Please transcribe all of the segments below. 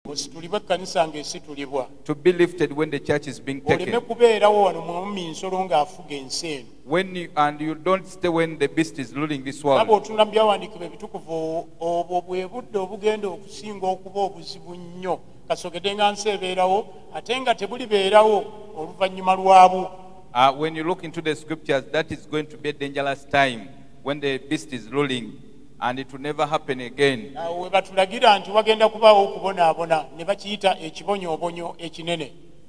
to be lifted when the church is being taken. And you don't stay when the beast is ruling this world. When you look into the scriptures, that is going to be a dangerous time when the beast is ruling, and it will never happen again.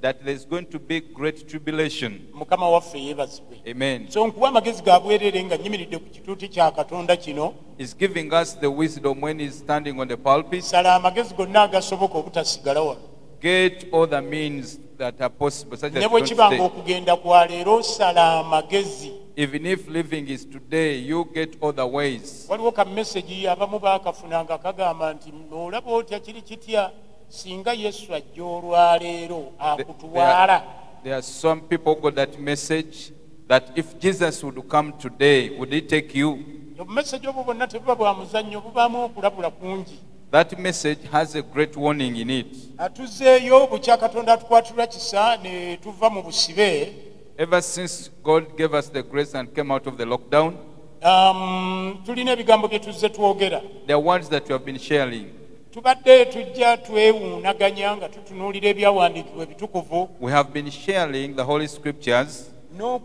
That there is going to be great tribulation. Amen. He's giving us the wisdom when he's standing on the pulpit. Get all the means that are possible, such as don't stay. Even if living is today, you get all the ways. There are some people got that message that if Jesus would come today, would he take you? That message has a great warning in it. Ever since God gave us the grace and came out of the lockdown, there are words that we have been sharing. We have been sharing the Holy Scriptures and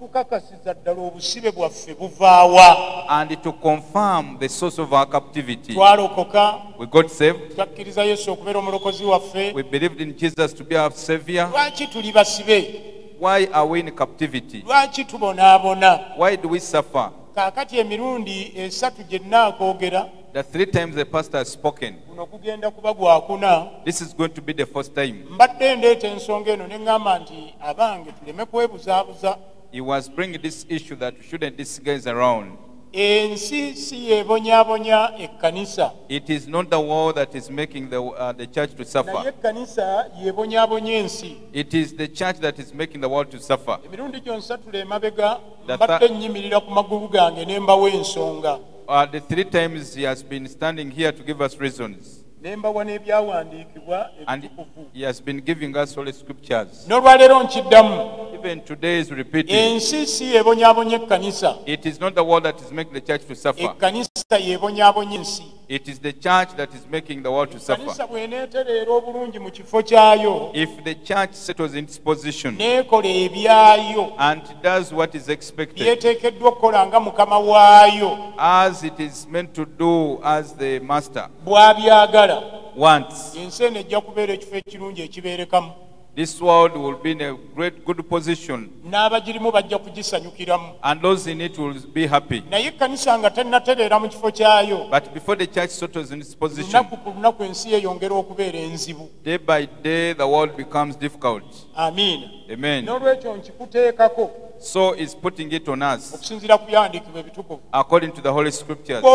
to confirm the source of our captivity. We got saved. We believed in Jesus to be our Savior. Why are we in captivity? Why do we suffer? The 3 times the pastor has spoken, this is going to be the first time. He was bringing this issue that we shouldn't disguise around. It is not the world that is making the church to suffer. It is the church that is making the world to suffer. The 3 times he has been standing here to give us reasons. And he has been giving us Holy Scriptures. Even today is repeating. It is not the world that is making the church to suffer. It is the church that is making the world to suffer. If the church settles in its position and does what is expected, as it is meant to do, as the master wants, this world will be in a great good position, and those in it will be happy. But before the church settles in its position, day by day the world becomes difficult. Amen. So he's putting it on us according to the Holy Scriptures. You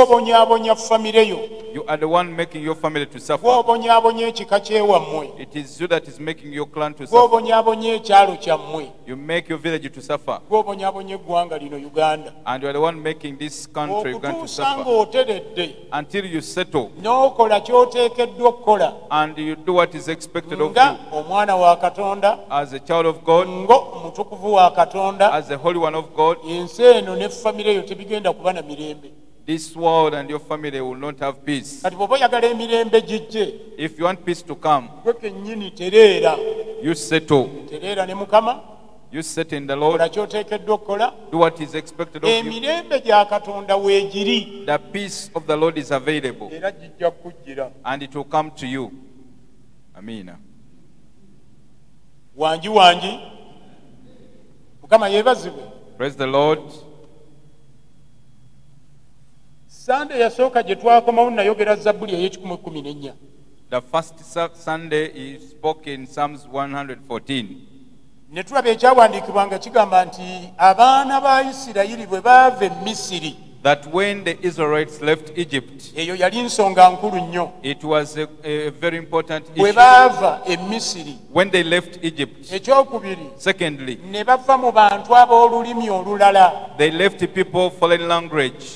are the one making your family to suffer. It is you that is making your clan to suffer. You make your village to suffer. And you are the one making this country Uganda to suffer. Until you settle and you do what is expected of you as a child of God, as the Holy One of God, this world and your family will not have peace. If you want peace to come, you settle. You set in the Lord. Do what is expected of you. The peace of the Lord is available, and it will come to you. Amen. Praise the Lord. The first Sunday he spoke in Psalms 114. That when the Israelites left Egypt, it was a very important issue. When they left Egypt, secondly, they left people foreign language.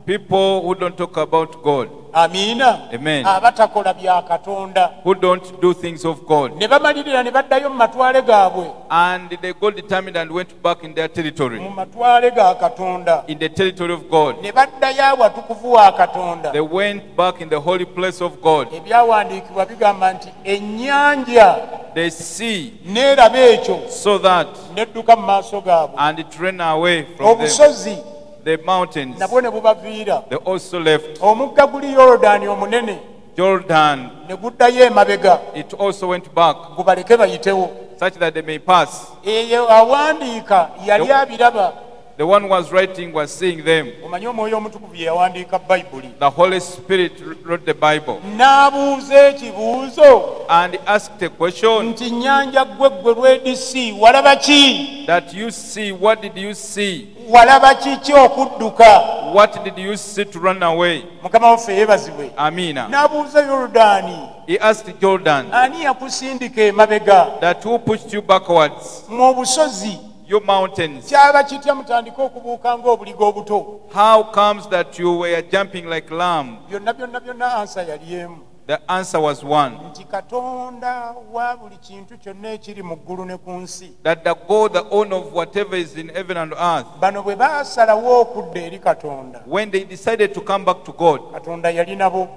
People who don't talk about God. Amina. Amen. Abatakola bya Katonda. Who don't do things of God. Ne bamalirira ne baddayo mu matwale gaabwe. And they got determined and went back in their territory. Mu matwale ga Katonda. In the territory of God. Ne baddayo awatukuvu wa Katonda. They went back in the holy place of God. Ebyawandiikibwa bigamba nti ennyanja They see n'eraba ekyo so that n'edduka mu maaso gaabwe. and it ran away from them. Obusozi The mountains, nabwo ne bubaviira. they also left. Omugga guli Yoludaani omunene Jordan, ne guddayo emabega it also went back, gubaleke bayitewo. such that they may pass. Eyo awandiika yali abiraba. The one who was writing was seeing them. Omanyi Omwoyo Omutukuvu yawandiika Bayibuli. The Holy Spirit wrote the Bible. N'abuuza ekibuuzo And asked a question nti nnyanja ggwe Red Sea walaba ki? that you see. What did you see? Walaba kiki okudduka? What did you see to run away? Mukama waffe yeebazibwe. Amina. N'abuuza Yoludaani, He asked Jordan, ani yakusindika emabega that who pushed you backwards? mu busozi? Your mountains. Kyaba kitya mutandika okubuuka ng'obuligo obuto? How comes that you were jumping like lamb? Byonna ansa yali emu. The answer was one. Nti Katonda wa buli kintu kyonna ekiri mu ggulu ne ku nsi. That the God, the owner of whatever is in heaven and earth, Bano bwe baasalawo okudda eri Katonda, when they decided to come back to God, Katonda yali nabo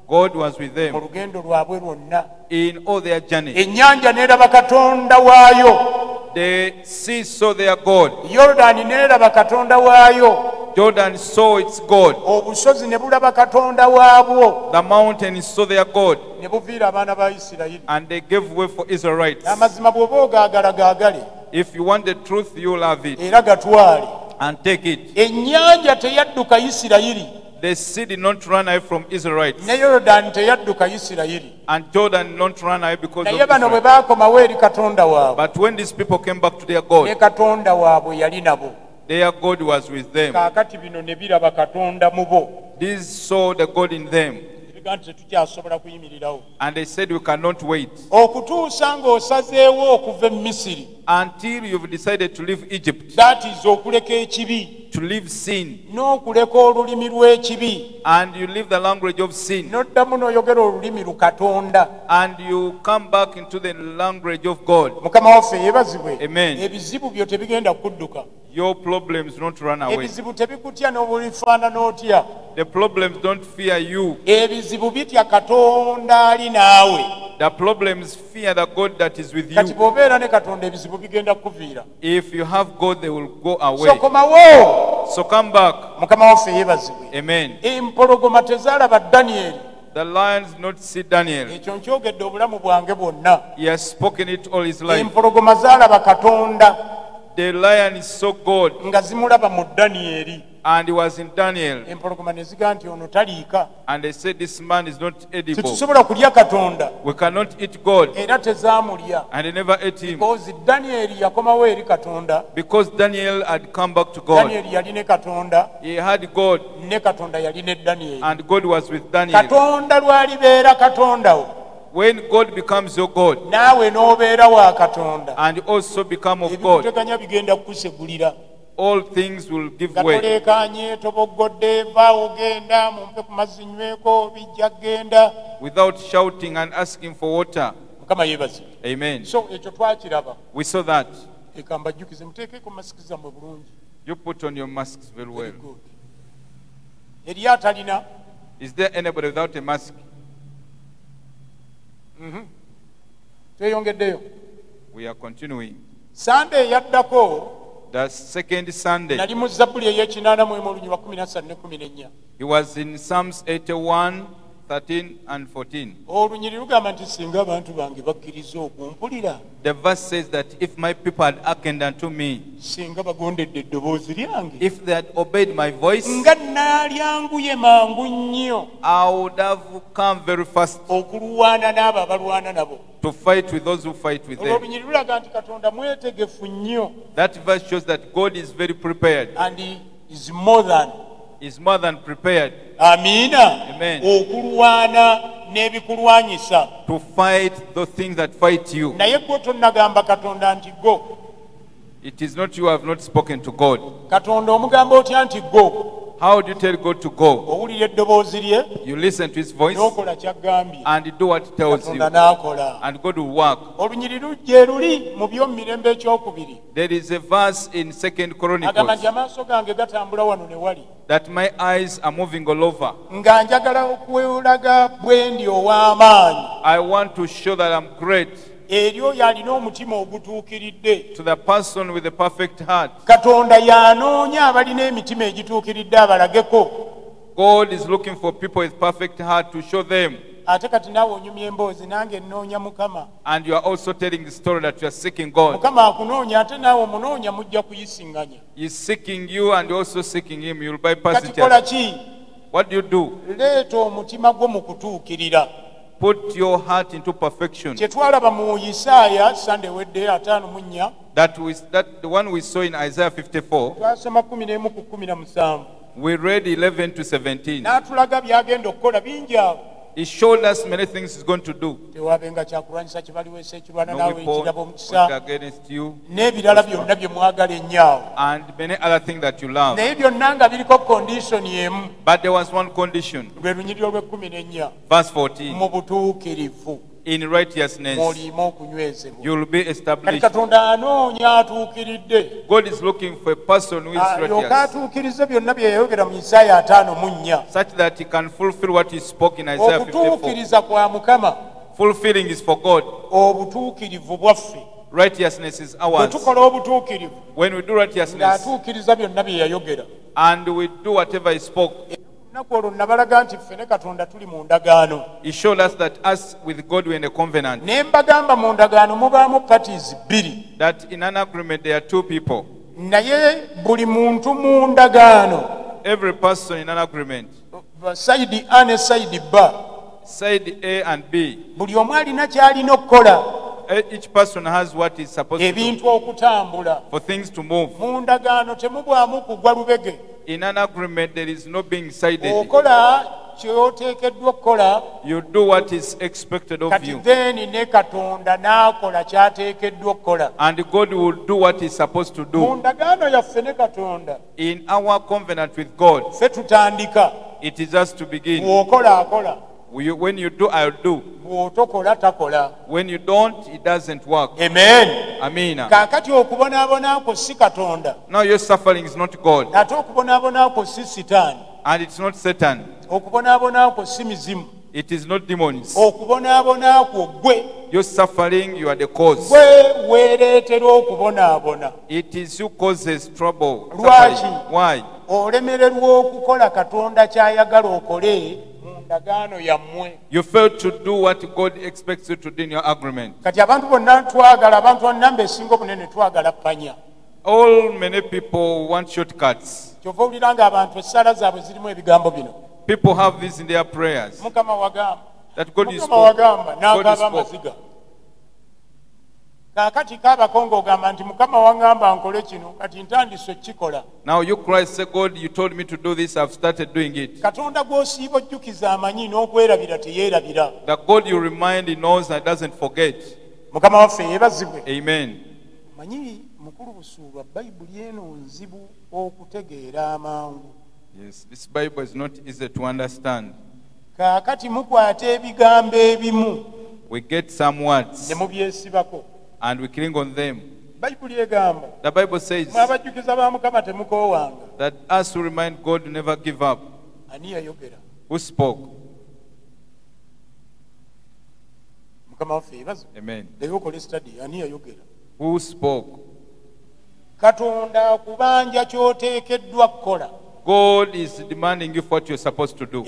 God was with mu them lugendo lwabwe lwonna. in all their journey. Ennyanja n'eraba Katonda waayo. The sea saw their God. Yoludaani n'eraba Katonda waayo. Jordan saw its God. Obusozi ne bulaba Katonda waabwo. The mountains saw their God. Ne buviira abaana ba Isirayiri. And they gave way for Israelites. Amazima bw'oba ogaagala gaagale If you want the truth, you will have it. era gatwale. And take it. Ennyanja teyadduka Isirayiri. The sea did not run away from Israelites. Ne Yoludaani teyadduka Isirayiri. And Jordan did not run away because of Naye bano bwe Israel. baakomawo eri Katonda waabwe, But when these people came back to their ne God, Katonda waabwe yali nabo. their God was with them. Kaakati bino ne biraba Katonda mu bo. These saw the God in them. Biga nti tetukyasobola kuyimirirawo. And they said, we cannot wait Okutuusa ng'osazeewo okuva e Misiri. until you've decided to leave Egypt, That is okuleka ekibi, to leave sin, n'okuleka olulimi lw'ekibi, and you leave the language of sin, n'oddamu n'oyogera olulimi lukatonda. and you come back into the language of God. Mukama waffe yeebazibwe. Amen. Ebizibu byo tebigenda kudduka. Your problems don't run away. Ebizibu tebikutya n'obulifaanana otya. The problems don't fear you. Ebizibu bitya Katonda ali naawe. The problems fear the God that is with Kati you. bw'obeera ne Katonda ebizibu bigenda kuviira. If you have God, they will go So away. komawo. So come back. Mukama waffe yeebazibwe. Amen. Empologoma tezaalaba Danyeri. The lions not see Daniel. Ekyo nkyogedde obulamu bwange bwonna. He has spoken it all his life. Empologoma zaalaba Katonda The lion is so good, nga zimulaba mu Danyeri. and he was in Daniel. Empologoma ne ziga nti ono taliika. And they said, this man is not edible. Tetusobola kulya Katonda We cannot eat God. era tezaamulya. And they never ate him. Because Danyeri yakomawo eri Katonda. Because Daniel had come back to God. Danyeri yali ne Katonda, He had God, ne Katonda yali ne Danyeri. and God was with Daniel. Katonda lwalibeera Katonda wo, When God becomes your God, naawe n'obeera wa Katonda, and you also become of God, ebikuteganya bigenda kukusegulira. all things will give Nga way. toleekaanye toboggodde vaawo genda mumpe ku mazzi nyweko bijja genda. Without shouting and asking for water. Mukama yeebazibwe. Amen. So ekyo twakiraba. We saw that. Eka mbajjukize muteekeko masiki zammwe bulungi. You put on your masks very well. Very good. Eri atalina? Is there anybody without a mask? Tweyongeddeyo. We are continuing. Sande yaddako The second Sunday, nali mu Zabbuli ey'ekinaana mu olunyiriri lwa 13 ne 14. he was in Psalms 81, 13 and 14. Olunyiriri lugamba nti singa abantu bange bakkiriza okumpulira, The verse says that if my people had hearkened unto me, singa bagondedde eddoboozi lyange, if they had obeyed my voice, nga nnaalyanguye mangu nnyo I would have come very fast okulwana n'abo abalwana nabo. to fight with those who fight with them. Olunyiriri lulaga nti Katonda mwetegefu nnyo, That verse shows that God is very prepared. and he is more than. He's more than prepared Amiina. Amen. Okulwana n'ebikulwanyisa. to fight those things that fight you. Naye gwe tonnagamba Katonda nti go. It is not you who have not spoken to God. Katonda omugamba otya nti go? How do you tell God to go? You listen to his voice and you do what he tells you. And God will work. There is a verse in 2 Chronicles that my eyes are moving all over. I want to show that I'm great to the person with a perfect heart. God is looking for people with perfect heart to show them. And you are also telling the story that you are seeking God. He is seeking you and you are also seeking him. You will bypass each other. What do you do? Put your heart into perfection. That the one we saw in Isaiah 54. We read 11 to 17. He showed us many things he's going to do. No weapon against you. And many other things that you love. But there was one condition. Verse 14. In righteousness you will be established. God is looking for a person who is righteous, such that he can fulfill what he spoke in Isaiah 54. Fulfilling is for God. Righteousness is ours. When we do righteousness and we do whatever he spoke, he showed us that us with God we're in a covenant. That in an agreement there are two people. Every person in an agreement. Side A and B. Each person has what is supposed to do for things to move. In an agreement, there is no being sided. You do what is expected of you. And God will do what he's supposed to do. In our covenant with God, it is just to begin. When you do, I'll do. When you don't, it doesn't work. Amen. Amen. Now your suffering is not God. And it's not Satan. It is not demons. Your suffering, you are the cause. It is you causes trouble. Why? You failed to do what God expects you to do in your agreement. All many people want shortcuts. People have this in their prayers. That God is spoke. God is spoke. Now you Christ say, God, you told me to do this, I've started doing it. That God you remind, he knows and doesn't forget. Amen. Yes, this Bible is not easy to understand. We get some words and we cling on them. The Bible says that us to remind God to never give up. Who spoke? Amen. Who spoke? God is demanding you what you're supposed to do.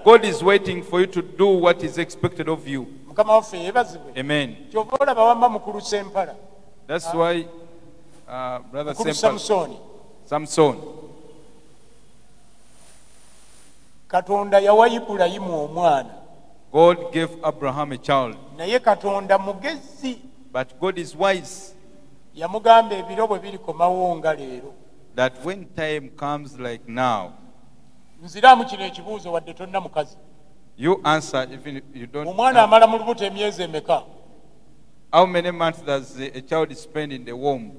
God is waiting for you to do what is expected of you. Amen. That's why Brother Samson, God gave Abraham a child. But God is wise. That when time comes like now, you answer even if you don't know. How many months does a child spend in the womb?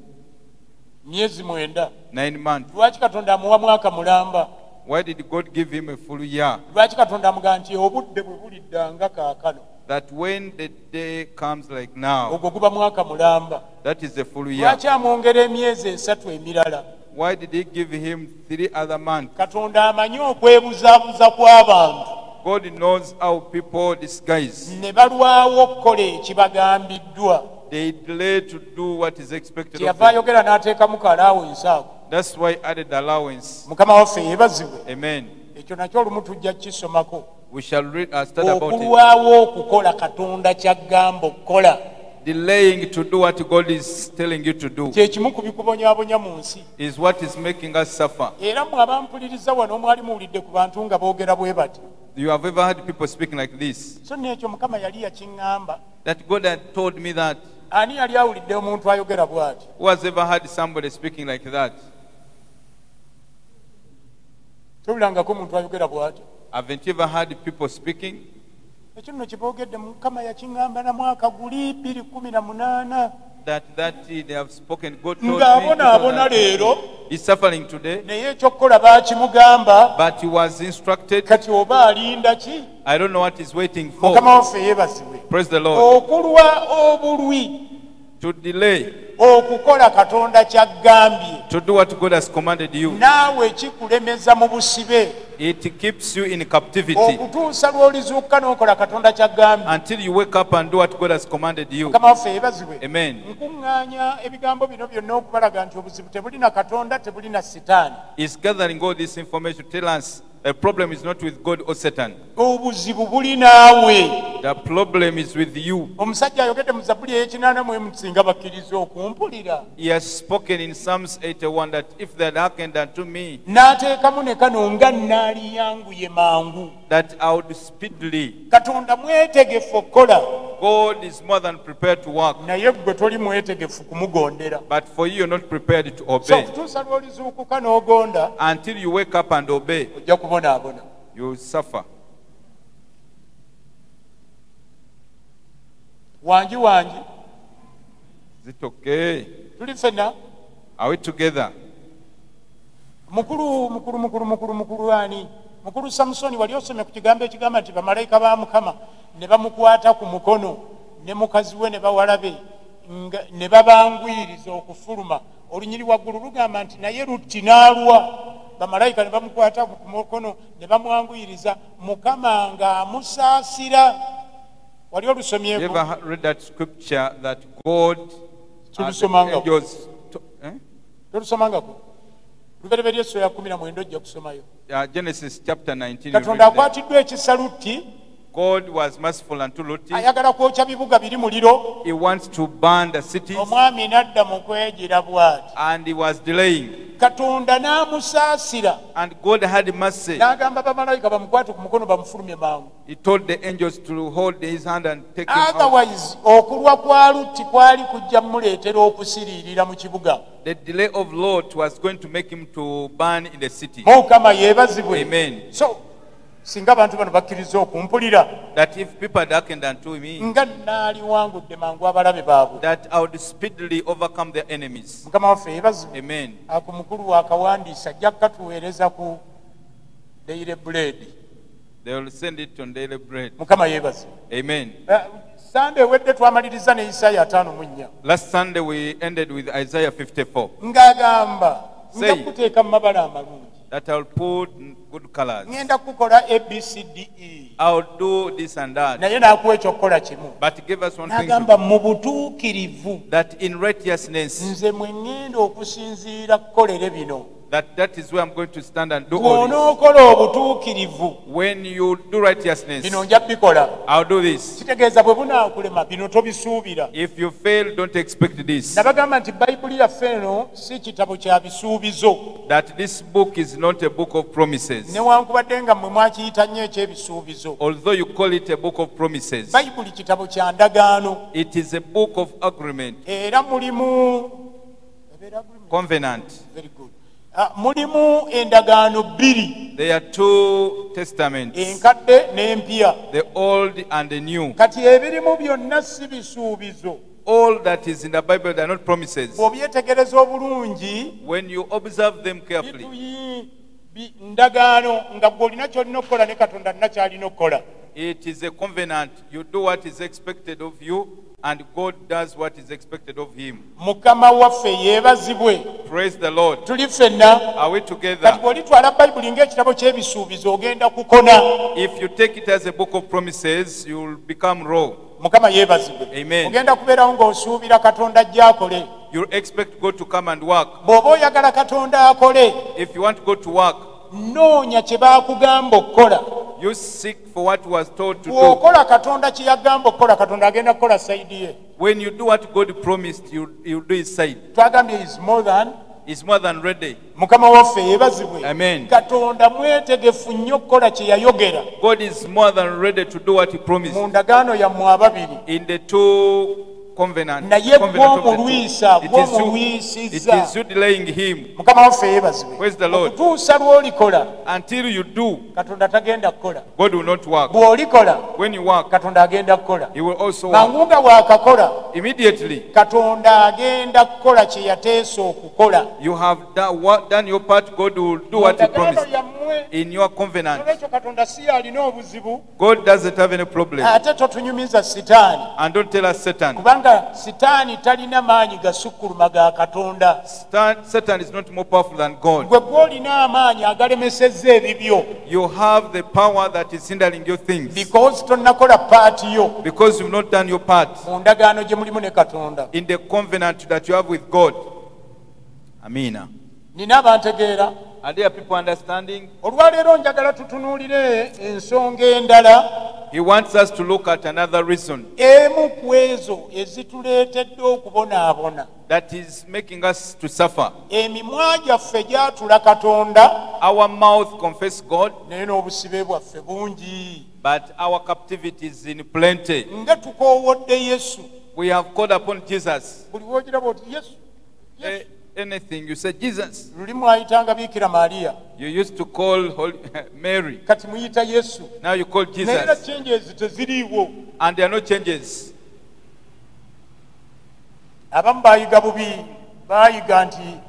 myezi 9. 9 months. Lwaki Katonda amuwa mwaka mulamba? Why did God give him a full year? Lwaki Katonda amugaa nti obudde bwe bulidda nga kaakano? That when the day comes like now, ogwo guba mwaka mulamba. that is a full year. Lwaki amwongera emyezi 3 emirala? Why did he give him 3 other months? Katonda amanyi okwebuzaabuza kw'abantu. God knows how people disguise. Ne balwawo okukola ekibagambiddwa. They delay to do what is expected of Kyeyava them. ayogera n'ateekamu allowance ako. That's why I added allowance. Mukama waffe yeebazibwe. Amen. Ekyo nakyo olumu tujja kukisomako. We shall study about it. Okulwawo okukola Katonda ky'aggamba okukola. Delaying to do what God is telling you to do kye kimu ku bikubonyaabonya mu nsi. is what is making us suffer. Era mmwe abampuliriza wano mwali muwulidde ku bantu nga boogera bwe bati. You have ever heard people speaking like this? So n'ekyo Mukama yali yakiŋŋamba. That God had told me that. Ani yali awulidde omuntu ayogera bw'ati? Who has ever heard somebody speaking like that? Towulangako omuntu ayogera bw'ati? Haven't you ever heard people speaking? Ekyo nno kiboogedde Mukama yakiŋŋamba na mwaka guli 2018. That they have spoken. God told me. Ng'abonaabona leero. He's suffering today. Naye ekyokukola baakimugamba. But he was instructed. Kati oba alinda ki? I don't know what he's waiting for. Mukama waffe yeebazibwe. Praise the Lord. Okulwa obulwi. To delay. Okukola Katonda ky'aggambye. To do what God has commanded you. Naawe kikulemeza mu busibe. It keeps you in captivity. Okutuusa lw'olizuuka n'okola Katonda ky'aggambye. Until you wake up and do what God has commanded you. Mukama waffe yeebazibwe. Amen. Nkuŋŋaanya ebigambo bino byonna okubalaga nti obuzibu tebulina Katonda, tebulina Sitaani. He's gathering all this information to tell us the problem is not with God or Satan. Obuzibu buli naawe. The problem is with you. Omusajja ayogedde mu Zabbuli ey'ekinaana mu singa bakkiriza okumpulira. He has spoken in Psalms 81 that if they had hearkened unto me, n'ateekamu ne kano nga nnaaliyanguye mangu. that I would speedily. Katonda mwetegefu okukola. God is more than prepared to work. Naye gwe toli mwetegefu kumugondera. But for you, you're not prepared to So obey. okutuusa lw'olizuukuka n'ogonda. Until you wake up and obey, Ojja kubonaabona. you will suffer. Wangi. Is it okay? Tuli ffenna. Are we together? Mukulu ani? Mukulu Samusoni wali osome ku kigambo ekigamba nti bamalayika ba Mukama ne bamukwata ku mukono ne mukazi we ne bawalabe ne babangwiriza okufuluma. Olunyiri waggulu lugamba nti naye Lutti n'alwa. Bamalayika ne bamukwata ku mukono ne bamwanguyiriza Mukama ng'amusaasira. Wali olusomyeko? You ever read that scripture that God angels tolusomangako lubereberye essoya 19 ojja kusomayo. Genesis chapter 19. Katonda akwatiddwa ekisa Lutti. God was merciful unto Lot. Ayagala kwokya bibuga biri muliro. He wants to burn the cities. Omwami n'adda mu kwegira bw'ati. And he was delaying. Katonda n'amusaasira. And God had mercy. N'agamba bamalayika bamukwate ku mukono bamufulumye mangu. He told the angels to hold his hand and take him out. Otherwise okulwa kwa Lutti kwali kujja muleetera okusiriirira mu kibuga. The delay of Lot was going to make him to burn in the city. Mukama yeebazibwe. Amen. So singa abantu bano bakkiriza okumpulira. That if people had hearkened unto me, nga nnaaliwangudde mangu abalabe baabwe. that I would speedily overcome their enemies. Mukama waffe yeebazibwe. Amen. Ako mukulu wakawandiisa ajja katuweereza ku daily bread. They will send it on daily bread. Mukama yeebazibwe. Amen. Sunday wedde twamaliriza ne Isaaya 5:4. Last Sunday we ended with Isaiah 54. Ng'agamba nja kuteeka mu mabala amalungi. That I will put good colors. Ngenda kukola ABCDE. I will do this and that. Naye n'akuwa ekyokukola kimu. But give us one thing. N'agamba mu butuukirivu. That in righteousness. Nze mwe ŋŋenda okusinziira kukolere bino. That is where I'm going to stand and do all this. Bw'onookola obutuukirivu. When you do righteousness, bino nja bikola. I'll do this. Kitegeeza bwe bunaakulema bino tobisuubira. If you fail, don't expect this. Nabagamba nti Bayibuli yaffe eno si kitabo kya bisuubizo. That this book is not a book of promises. Newankubadde nga mmwe mwakiyita nnyo eky'ebisuubizo. Although you call it a book of promises, Bayibuli kitabo kya ndagaano. it is a book of agreement. Era mulimu Covenant. Very good. Mulimu endagaano bbiri. There are two testaments. Enkadde n'empya. The old and the new. Kati ebirimu byonna si bisuubizo. all that is in the Bible, they are not promises. bw'obyetegereza obulungi When you observe them carefully, ndagaano nga gw'olina ky'olina okukola ne Katonda alina ky'alina okukola. it is a covenant. You do what is expected of you, and God does what is expected of him. Mukama waffe yeebazibwe. Praise the Lord. Tuli ffenna. Are we together? Kati bw'olitwala Bayibuli ng'ekitabo ky'ebisuubizo ogenda kukona. If you take it as a book of promises, you will become raw. Mukama yeebazibwe. Amen. Ogenda kubeerawo ng'osuubira Katonda ajja akole. You expect God to come and work. Bw'oba oyagala Katonda akole, If you want God to work, noonya kye baakugamba okukola. you seek for what was told to do. Bw'okola Katonda kye yagamba okukola, Katonda agenda kukola sayidi ye. When you do what God promised, you do his side. Twagambye is more than. It's more than ready. Mukama waffe yeebazibwe. Amen. Katonda mwetegefu nnyo okukola kye yayogera. God is more than ready to do what he promised. Mu ndagaano yammwe ababiri. In the two covenant. Naye covenant of the two. gw'omulwisa, It gw'omulwisizza. is you delaying him. Mukama waffe yeebazibwe. Praise the Lord. Okutuusa lw'olikola, Until you do, Katonda tagenda kukola. God will not work. Bw'olikola, When you work, Katonda agenda kukola. he will also work. Mangu nga bw'akakola, Immediately, Katonda agenda kukola kye yateesa okukola. you have done your part, God will do what he promised. In your covenant, Nolwekyo Katonda si alina obuzibu, God doesn't have any problem. ate totunyumiza Sitaani. And don't tell us Satan. Kubanga Sitaani talina maanyi gasukkuluma ga Katonda. Satan is not more powerful than God. Gwe gw'olina amaanyi agalemesezza ebibyo. You have the power that is hindering your things. Because tonnakola paati yo Because you've not done your part mu ndagaano gye mulimu ne Katonda. in the covenant that you have with God. Amina. Nina abantegeera. Are there people understanding? Olwaleero njagala tutunuulire ensonga endala. He wants us to look at another reason Emu ku ezo ezituleetedde okubonaabona. that is making us to suffer. Emimwa gyaffe gyatula Katonda, Our mouth confess God, naye n'obusibe bwaffe bungi. but our captivity is in plenty. Nga tukoowodde Yesu. We have called upon Jesus. Buli w'ogiraba oti Yesu. Anything you say Jesus. Luli mwayitanga Biikira Maaliya. You used to call Mary. Kati muyita Yesu. Now you call Naye era Jesus. changes teziriiwo. And there are no changes. Abamu baayiga bubi, baayiga nti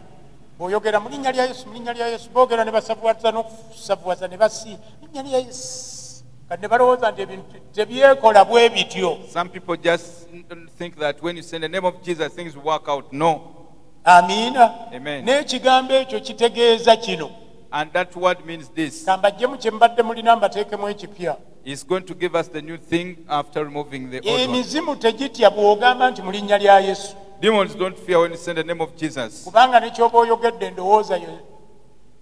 bw'oyogera mu linnya lya Yesu, mu linnya lya Yesu, boogera ne basavuwaza n'okusavuwaza ne basi linnya lya Yesu. Kati ne balowooza nti ebintu tebyekola bwe bityo. Some people just think that when you say the name of Jesus, things will work out. No. Amiina. Amen. N'ekigambo ekyo kitegeeza kino. And that word means this. Kambajjemu kye mbadde mulina mbateekemu ekipya. He's going to give us the new thing after removing the old one. Emizimu tegitya bw'ogamba nti mu linnya lya Yesu. Demons don't fear when you say the name of Jesus. Kubanga ne ky'oba oyogedde endowooza yo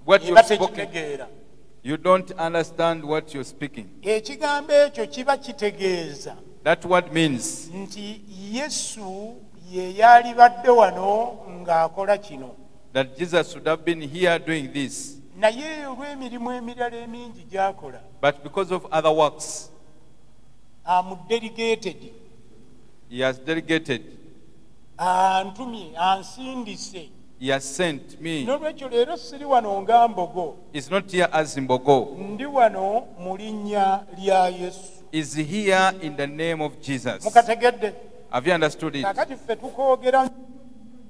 What eba you've spoken, tekitegeera. you don't understand what you're speaking. Ekigambo ekyo kiba kitegeeza That word means nti Yesu ye yalibadde wano ng'akola kino. that Jesus would have been here doing this. Naye olw'emirimu emirala emingi gy'akola, But because of other works, amuderigeted, he has delegated. antumye, ansindise. He has sent me. N'olwekyo leero siri wano nga Mbogo, He's not here as Mbogo. ndi wano mu linnya lya Yesu. He's here in the name of Jesus. Mukategedde? Have you understood it? Kakati ffe tukoogera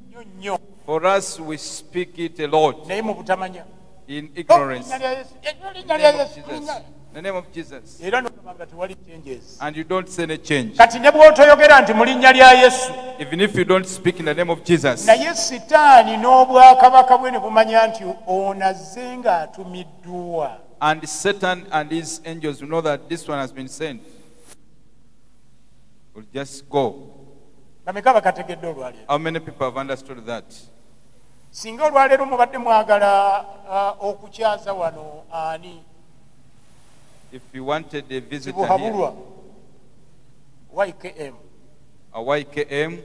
nnyo nnyo For us, we speak it a lot naye mu butamanya. in ignorance. Linnya lya Yesu, linnya The lya name of Yesu, Jesus. linnya. The name of Jesus. Era n'olaba nga tewali changes. And you don't say any change. Kati ne bw'otoyogera nti mu linnya lya Yesu, Even if you don't speak in the name of Jesus. naye Sitaani n'obwakabaka bwe ne bumanya nti ono azze ng'atumiddwa. And Satan and his angels will know that this one has been sent. Will just go. Bameka bakategedde olwaleero? How many people have understood that? Singa olwaleero mubadde mwagala okukyaza wano ani If you wanted a visitor Kibuhabulwa here, YKM, a YKM,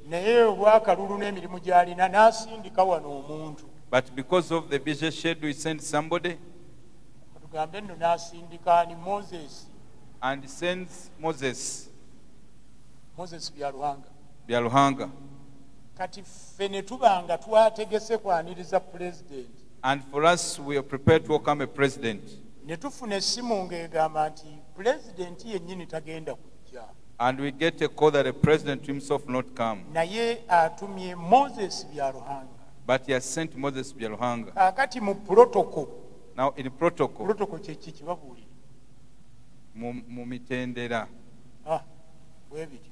naye olw'akalulu n'emirimu gy'alina n'asindika wano omuntu, but because of the busy schedule, he sent somebody tugambe nno n'asindika ani Moses and sends Moses, Byaluhanga. Byaluhanga. Kati ffe ne tuba nga twategese kwaniriza president, And for us, we are prepared to welcome a president. ne tufuna essimu ng'egamba nti pulezidenti yennyini tagenda kujja. And we get a call that the president himself will not come. naye atumye Moses Byaruhanga. But he has sent Moses Byaruhanga. Kakati mu protocol. Now in protocol. Protocol kyeki kibabuulira. Mu mitendera. Bwe bityo.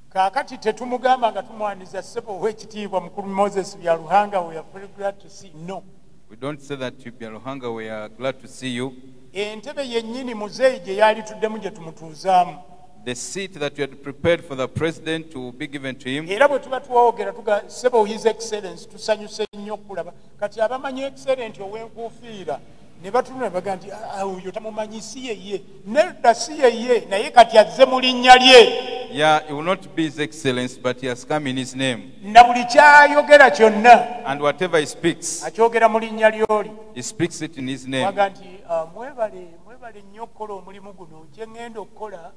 Kakati tetumugamba nga tumwaniza ssebo w'ekitiibwa mukulu Moses Byaruhanga, we are very glad to see. No. We don't say that to Byaruhanga, we are glad to see you. Entebe yennyini muzeeyi gye yali tuddemu gye tumutuuzaamu. The seat that you had prepared for the president to be given to him. Era bwe tuba twogera tuga Sebo His Excellence tusanyuse nnyo okulaba kati abamanyi excellent ow'enkuufiira ne batunula baga nti oyo tamumanyi si yeye nedda si yeye naye kati azze mu linnya lye. Yeah, he will not be His Excellence, but he has come in his name. Na buli kyayogera kyonna And whatever he speaks, akyogera mu linnya ly'oli. he speaks it in his name. Baga nti mwebale nnyo okukola omulimu guno gye ŋŋenda okukola.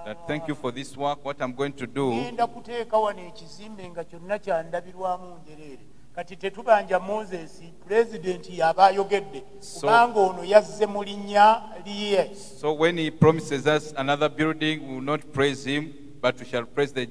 That thank you for this work, what I'm going to do. Ngenda kuteeka wano ekizimbe nga kyonna kyandabirwamu njereere. Kati tetubanja Moses president yaba ayogedde kubanga ono yazze mu linnya lye. So when he promises us another building, we will not praise him, but we shall praise the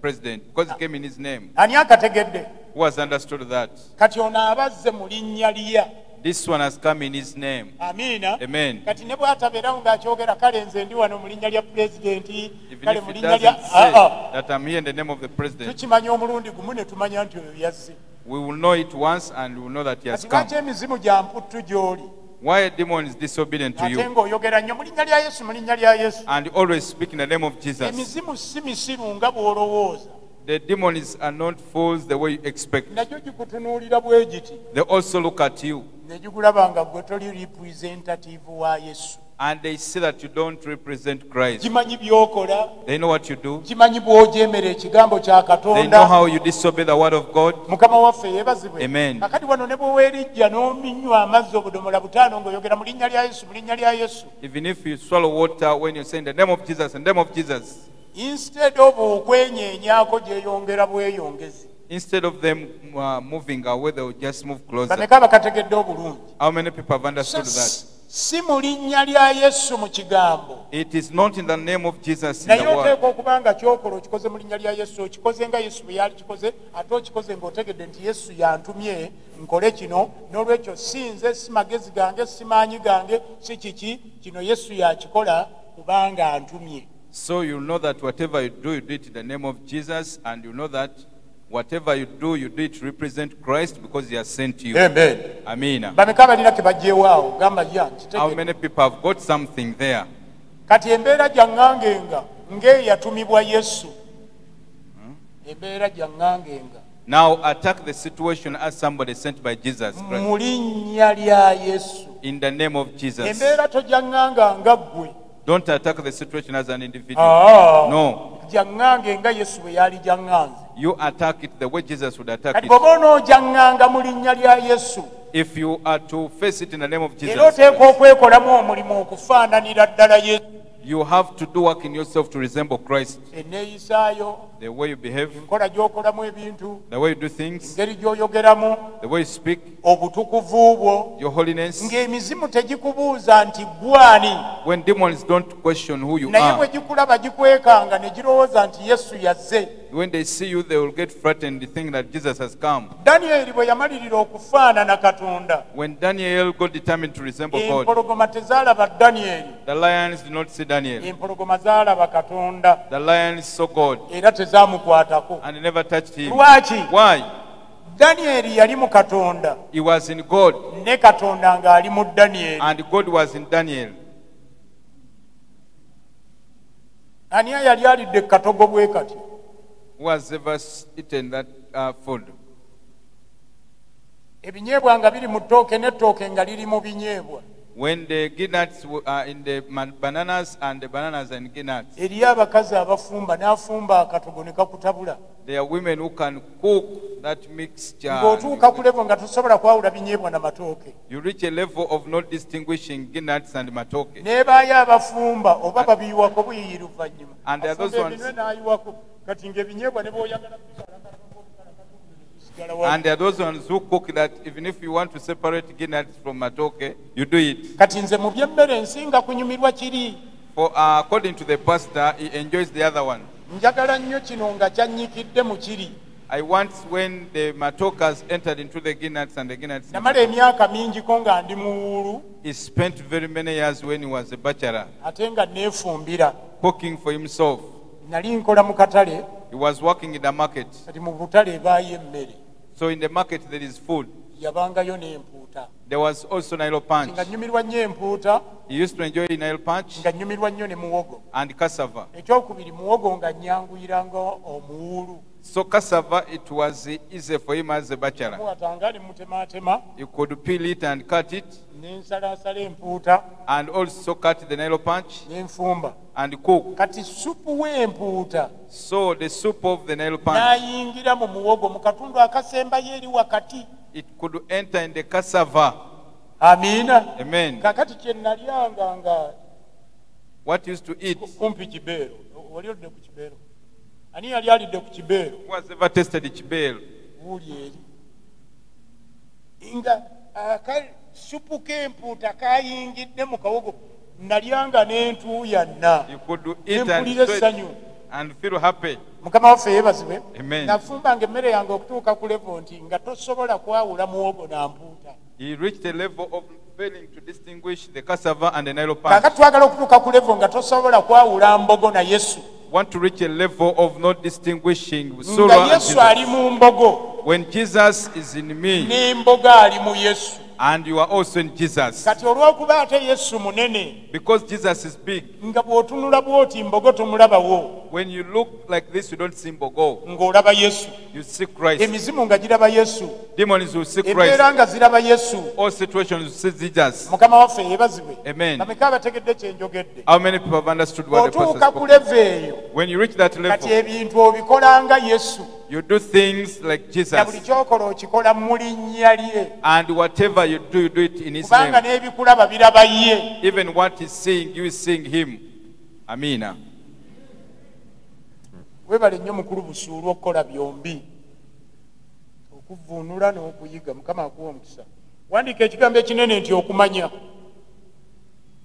president because he came in his name. Ani akategedde? Who has understood that? Kati ono abazze mu linnya lye. This one has come in his name. Amina. Amen. Kati ne bw'atabeerawo ng'akyogera kale nze ndi wano mu linnya lya pulezidenti. Even if he doesn't say that I'm here in the name of the president, tukimanya omulundi gumu ne tumanya nti oyo yazze. we will know it once and we will know that he has Kati come. lwaki emizimu gya mputtu gy'oli? Why a demon is disobedient to Ate you ng'oyogera nnyo mu linnya lya Yesu, mu linnya lya Yesu. and always speak in the name of Jesus? Emizimu si misiru nga bw'olowooza. The demons are not fools the way you expect. Nagyo gikutunuulira bwe giti. They also look at you Ne gigulaba nga gwe toli representative wa Yesu. and they see that you don't represent Christ. Gimanyi by'okola. They know what you do. Gimanyi bw'ojeemera ekigambo kya They know Katonda. how you disobey the word of God. Mukama waffe yeebazibwe. Amen. Kakati wano ne bwe weerijja n'ominywa amazzi obudomola butaano ng'oyogera mu linnya lya Yesu, mu linnya lya Yesu. Even if you swallow water when you say in the name of Jesus, in the name of Jesus, Instead of okwenyeenyaako gyeyongera bweyongezi. instead of them moving away, they will just move closer. Bameka bakategedde obulungi. How many people have understood that? Si mu linnya lya Yesu mu kigambo. It is not in the name of Jesus in Naye the word. oteekwa okuba nga kyokola okikoze mu linnya lya Yesu, okikoze nga Yesu bwe yali kikoze, ate okikoze ng'otegedde nti Yesu yantumye nkole kino, n'olwekyo si nze, si magezi gange, si maanyi gange, si kiki, kino Yesu yakikola kubanga antumye. So you know that whatever you do it in the name of Jesus, and you know that whatever you do it to represent Christ because he has sent you. Amen. Amina. Bameka balina ke baggyeewaawo gamba yanti. How many people have got something there? Kati embeera gyaŋŋangenga ng'eyatumibwa Yesu. Embeera gyaŋŋangenga. Now attack the situation as somebody sent by Jesus Christ. Mu linnya lya Yesu. In the name of Jesus. Embeera tojaŋŋanga nga ggwe. Don't attack the situation as an individual. No. Jaŋŋange nga Yesu bwe yali jaŋŋanze. You attack it the way Jesus would attack Kati it. bw'oba onoojaŋŋanga mu linnya lya Yesu. If you are to face it in the name of Jesus, Era oteekwa okwekolamu omulimu okufaananira ddala Yesu. you have to do work in yourself to resemble Christ. Enneeyisaayo, The way you behave, enkola gy'okolamu ebintu, the way you do things, engeri gy'oyogeramu, the way you speak, obutukuvu bwo, your holiness. ng'emizimu tegikubuuza nti gwani. When demons don't question who you Naye bwe are, gikulaba gikwekanga ne girowooza nti Yesu yazze. when they see you, they will get frightened, think that Jesus has come. Danyeri bwe yamalirira okufaanana Katonda, When Daniel got determined to resemble God, empologoma tezaalaba Danyeri, the lions did not see Daniel. empologoma zaalaba Katonda. The lions saw God Era tezaamukwatako. and never touched him. Lwaki? Why? Danyeri yali mu Katonda, He was in God ne Katonda ng'ali mu Danyeri. and God was in Daniel. Ani yali alidde katogo bwe kati? Who has ever eaten that food? Ebinyeebwa nga biri mu ttooke n'ettooke nga liri mu binyeebwa. When the nuts are in the bananas and the bananas are in nuts, Eriyo abakazi abafumba n'afumba akatogo ne kakutabula. there are women who can cook that mixture. Ng'otuuka ku levo nga tosobola kwawula binyeebwa na matooke. You reach a level of not distinguishing nuts and matoke. N'ebaayo abafumba oba babiyiwako buyiyi luvannyuma. And there are those Afumba ones- ebinwe n'ayiwako. Kati ng'ebinyeebwa ne bw'oyagala kubisalanga And there are those ones who cook that even if you want to separate nuts from matoke, you do it. Kati nze mu by'emmere nsinga kunyumirwa kiri. For according to the pastor, he enjoys the other one. Njagala nnyo kino nga kyanyikidde mu kiri. I once, when the Matokas entered into the Guinness and the Guinness, namala emyaka mingi ko nga ndi muwulu. He spent very many years when he was a bachelor, ate nga neefumbira. cooking for himself. Nali nkola mu katale. He was working in the market. Kati mu butale ebaayo emmere. So in the market there is food. Yabangayo n'empuuta. There was also Nile punch. Nga nnyumirwa nnyo empuuta. He used to enjoy Nile punch. Nga nnyumirwa nnyo ne muwogo. And cassava. Ekyokubiri muwogo nga nnyanguyiranga omuwulu. So cassava, it was easy for him as a bachelor. He could peel it and cut it, and also cut the Nile punch and cook. So the soup of the Nile punch, it could enter in the cassava. Amen. What used to eat? Ani yali alidde ku kibeero? Who has ever tasted kibeero? Wuli eri. Nga supu k'empuuta kayingidde mu kawogo nalyanga n'entuuya nna. You could eat and feel happy. Mukama waffe yeebazibwe. Amen. Nafumbanga emmere yange okutuuka ku level nti nga tosobola kwawula muwogo na mpuuta. He reached a level of failing to distinguish the cassava and the Nile punch. Kaakati twagala okutuuka ku level nga tosobola kwawula mbogo na Yesu. Want to reach a level of not distinguishing sorrow and Jesus. When Jesus is in me and you are also in Jesus, because Jesus is big, when you look like this, you don't see Mbogo. You see Christ. Demons will see Christ. All situations will see Jesus. Amen. How many people have understood what the pastor spoke? When you reach that level, you do things like Jesus. And whatever you do it in His name. Even what He's seeing, you seeing Him. Amina. Webale nnyo mukulu busuulu okukola byombi. Okuvvuunula n'okuyiga. Mukama akuwa omukisa. Wandiika ekigambo ekinene nti okumanya.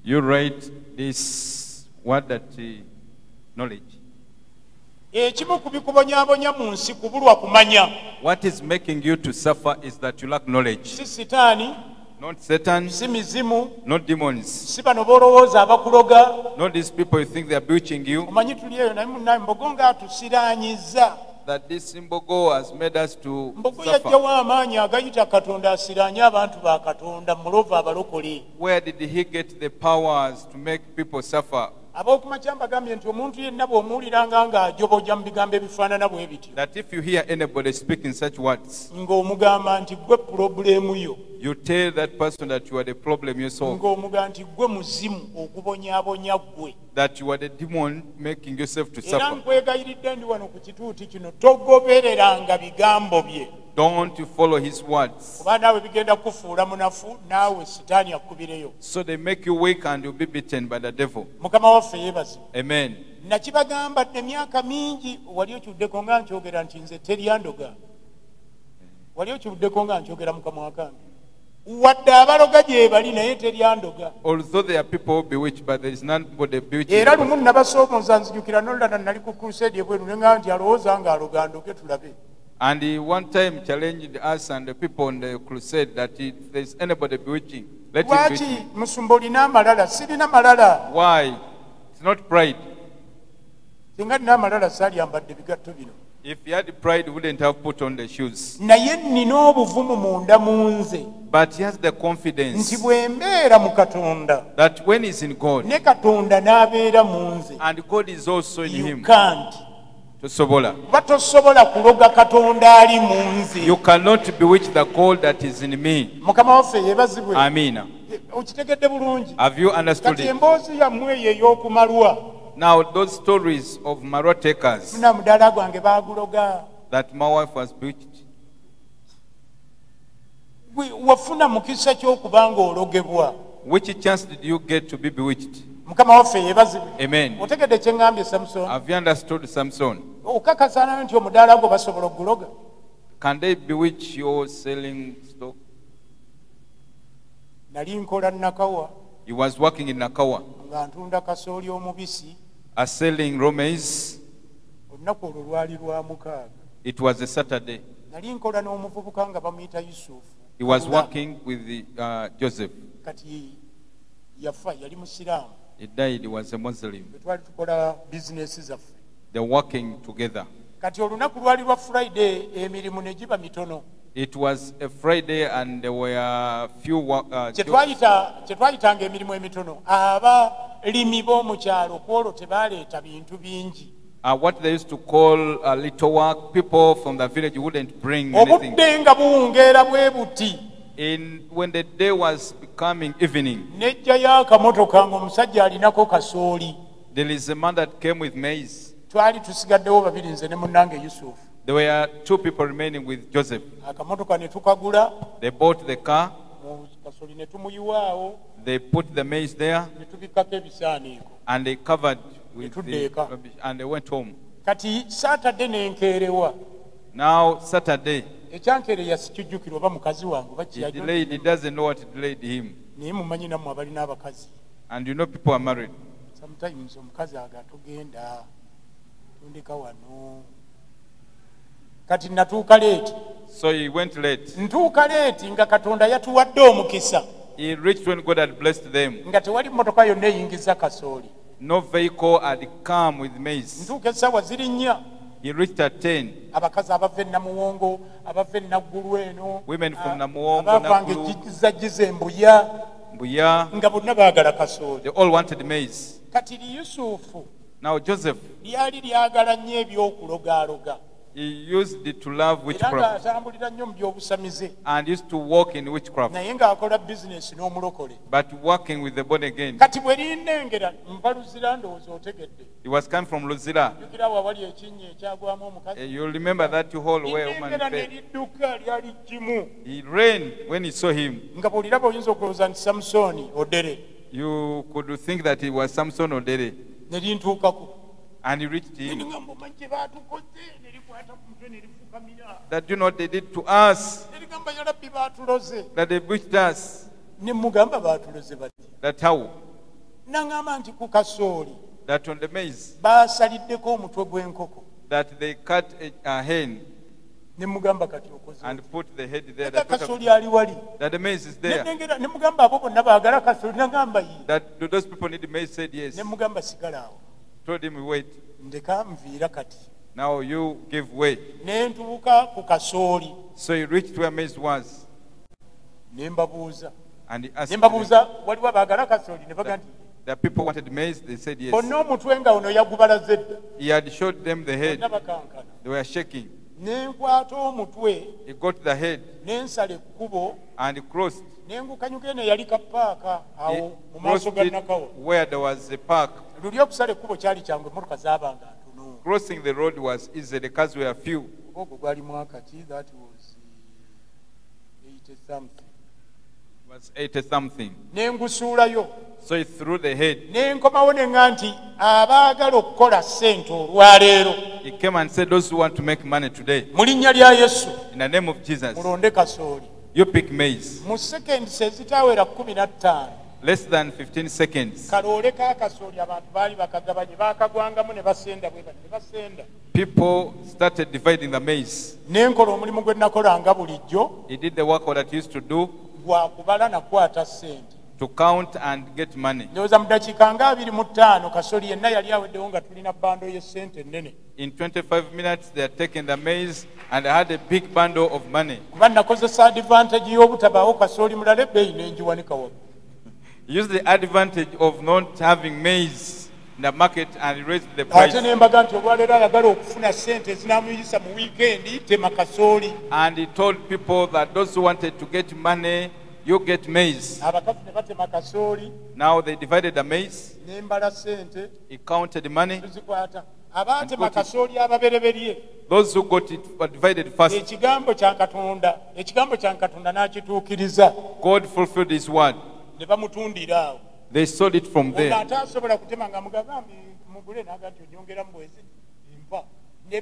You write this word that knowledge. Ekimu ku bikubonyaabonya mu nsi kubulwa kumanya. What is making you to suffer is that you lack knowledge. Si sitaani. Not Satan. Si mizimu. Not demons. Si bano b'olowooza abakuloga. Not these people you think they are bewitching you. Omanyi tuli eyo naye munnaye Mbogo ng'atusiraanyiza. That this Mbogo has made us to Mbogo yaggyawo amaanyi agayita Katonda asiraanye abantu ba Katonda mulova abalokole. Where did he get the powers to make people suffer? Ab'okumakya mbagambye nti omuntu yenna bw'omuwuliranga ng'ajobojja mu bigambo ebifaanana bwe bityo. That if you hear anybody speaking such words, ng'omugamba nti gwe pulobulemu yo. You tell that person that you are the problem yourself. Ng'omugamba nti gwe muzimu ogubonyaabonya gwe. That you are the demon making yourself to suffer. Era nkwegayiridde ndi wano ku kituuti kino togobereranga bigambo bye. Don't you follow his words. Kuba naawe bigenda kufuula munafu naawe sitaani akubireyo. So they make you weak and you'll be beaten by the devil. Mukama waffe yeebaze. Amen. Nakibagamba emyaka mingi wali okiwuddeko nga nkyogera nti nze teryandoga. Wali okiwuddeko nga nkyogera Mukama wakange. Wadde abaloga gye bali naye teryandoga. Although there are people bewitched, but there is none but the bewitched. Era lumu nabasoomoza nzijukira n'olulala nali ku crusade ebweru ne ngamba nti alowooza nga aloga ndoge tulabe. And he one time challenged us and the people on the crusade that if there is anybody bewitching, let him bewitch me. Musumba olina amalala? Sirina malala. Why? It's not pride. Singa nina amalala saalyambadde bigatto bino. If he had pride, he wouldn't have put on the shoes. Naye nina obuvumu munda mu nze. But he has the confidence nti bwe mbeera mu Katonda, that when he's in God, ne Katonda n'abeera mu nze, and God is also in him, you can't. Tosobola. Tosobola kuloga Katonda ali mu nze. You cannot bewitch the God that is in me. Mukama waffe yeebazibwe. Amina. Okitegedde bulungi. Have you understood it? Kati emboozi yammwe eyo ey'okumalwa. Now those stories of marrow takers, na mudaala gwange baaguloga, that my wife was bewitched. Wafuna mukisa ky'okuba ng'ologebwa. Which chance did you get to be bewitched? Mukama waffe yeebazibwe. Amen. Otegedde kye ngambye Samson? Have you understood Samson? Okakasana nti omudaala gwo basobola okuguloga? Can they bewitch your selling stock? Nali nkola Nakawa. He was working in Nakawa. nga ntunda kasooli omubisi are selling raw maize. olunaku olwo lwali lwa mukaaga. It was a Saturday. Nali nkola n'omuvubuka nga bamuyita Yusufu. He was working with Joseph. Kati yafa yali musiraamu. He died. He was a Muslim. Twali tukola bizinesi zaffe. They're working together. Kati olunaku lwali lwa Friday emirimu ne giba mitono. It was a Friday and there were few kyetwayitanga emirimu emitono abalimi b'omu kyalo kwolwo tebaleeta bintu bingi. What they used to call little work, people from the village wouldn't bring anything. Obudde nga buwungeera bwe buti. When the day was becoming evening, nejjayo akamotoka ng'omusajja alinako kasooli. there is a man that came with maize. Twali tusigaddewo babiri nze ne munnange Yusufu. There were two people remaining with Joseph. Akamotoka ne tukagula. They bought the car. Kasooli ne tumuyiwaawo. They put the maize there. Ne tubikkako ebisaaniiko. And they covered with the rubbish and they went home. Kati Saturday nenkeerewa. Now Saturday, ekyankeereya sikijjukira oba mukazi wange he doesn't know what delayed him. naye mumanyi nammwe abalina abakazi. And you know people are married. Sometimes omukazi agatugenda tundika wano. Kati natuuka leeti. So he went late. Ntuuka leeti nga Katonda yatuwadde omukisa. He reached when God had blessed them. Nga tewali mmotoka yonna eyingiza kasooli. No vehicle had come with maize. Ntuuka essaawa ziri 4. He reached at 10. Abakazi abava e Namuwongo, abava e Naggulu eno. Women from Namuwongo, Abavange giza Mbuya. Nga bonna baagala kasooli. They all wanted maize. Kati Yusufu. Now Joseph, lyali lyagala nnyo ebyokulogaloga. he used it to love witchcraft and used to walk in witchcraft, but working with the born again. He was coming from Luzira. You remember that hole where a woman fell. He ran when he saw him. You could think that he was Samson or Dere. And he reached him. That you know what they did to us, that they bewitched us. That how? That on the maize, that they cut a hen and put the head there. That the maize is there. That do those people need the maize? Said yes. Told him we wait. Now you give way. So he reached where maize was. And he asked them, the people wanted maize, they said yes. He had showed them the head. They were shaking. He got the head and he crossed. He crossed it where there was a park. Crossing the road was easy, the cars were few. That was 80-something. Was 80-something. So he threw the head. He came and said, those who want to make money today, in the name of Jesus, you pick maize. Less than 15 seconds. People started dividing the maize. He did the work that he used to do, to count and get money. In 25 minutes they had taken the maize and I had a big bundle of money. Use the advantage of not having maize in the market and raise the price. And he told people that those who wanted to get money, you get maize. Now they divided the maize. He counted the money. Those who got it were divided first. God fulfilled his word. They sold it from there. They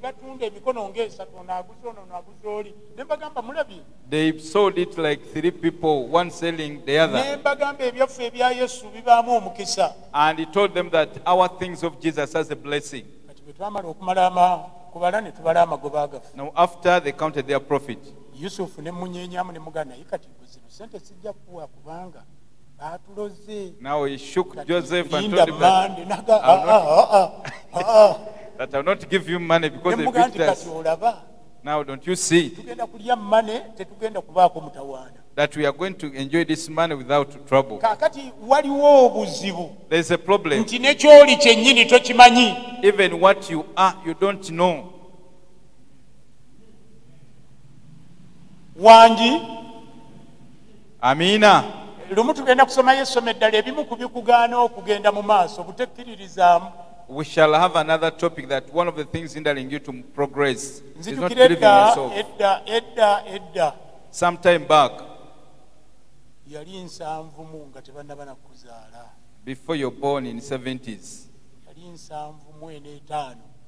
sold it like 3 people, one selling the other. And he told them that our things of Jesus has a blessing. Now after they counted their profit, now he shook Joseph and told him that I will not give you money because they beat us. Now don't you see that we are going to enjoy this money without trouble? There is a problem. Even what you are, you don't know. Amina. We shall have another topic that one of the things hindering you to progress is not believing yourself. Some time back, before you're born in 70s,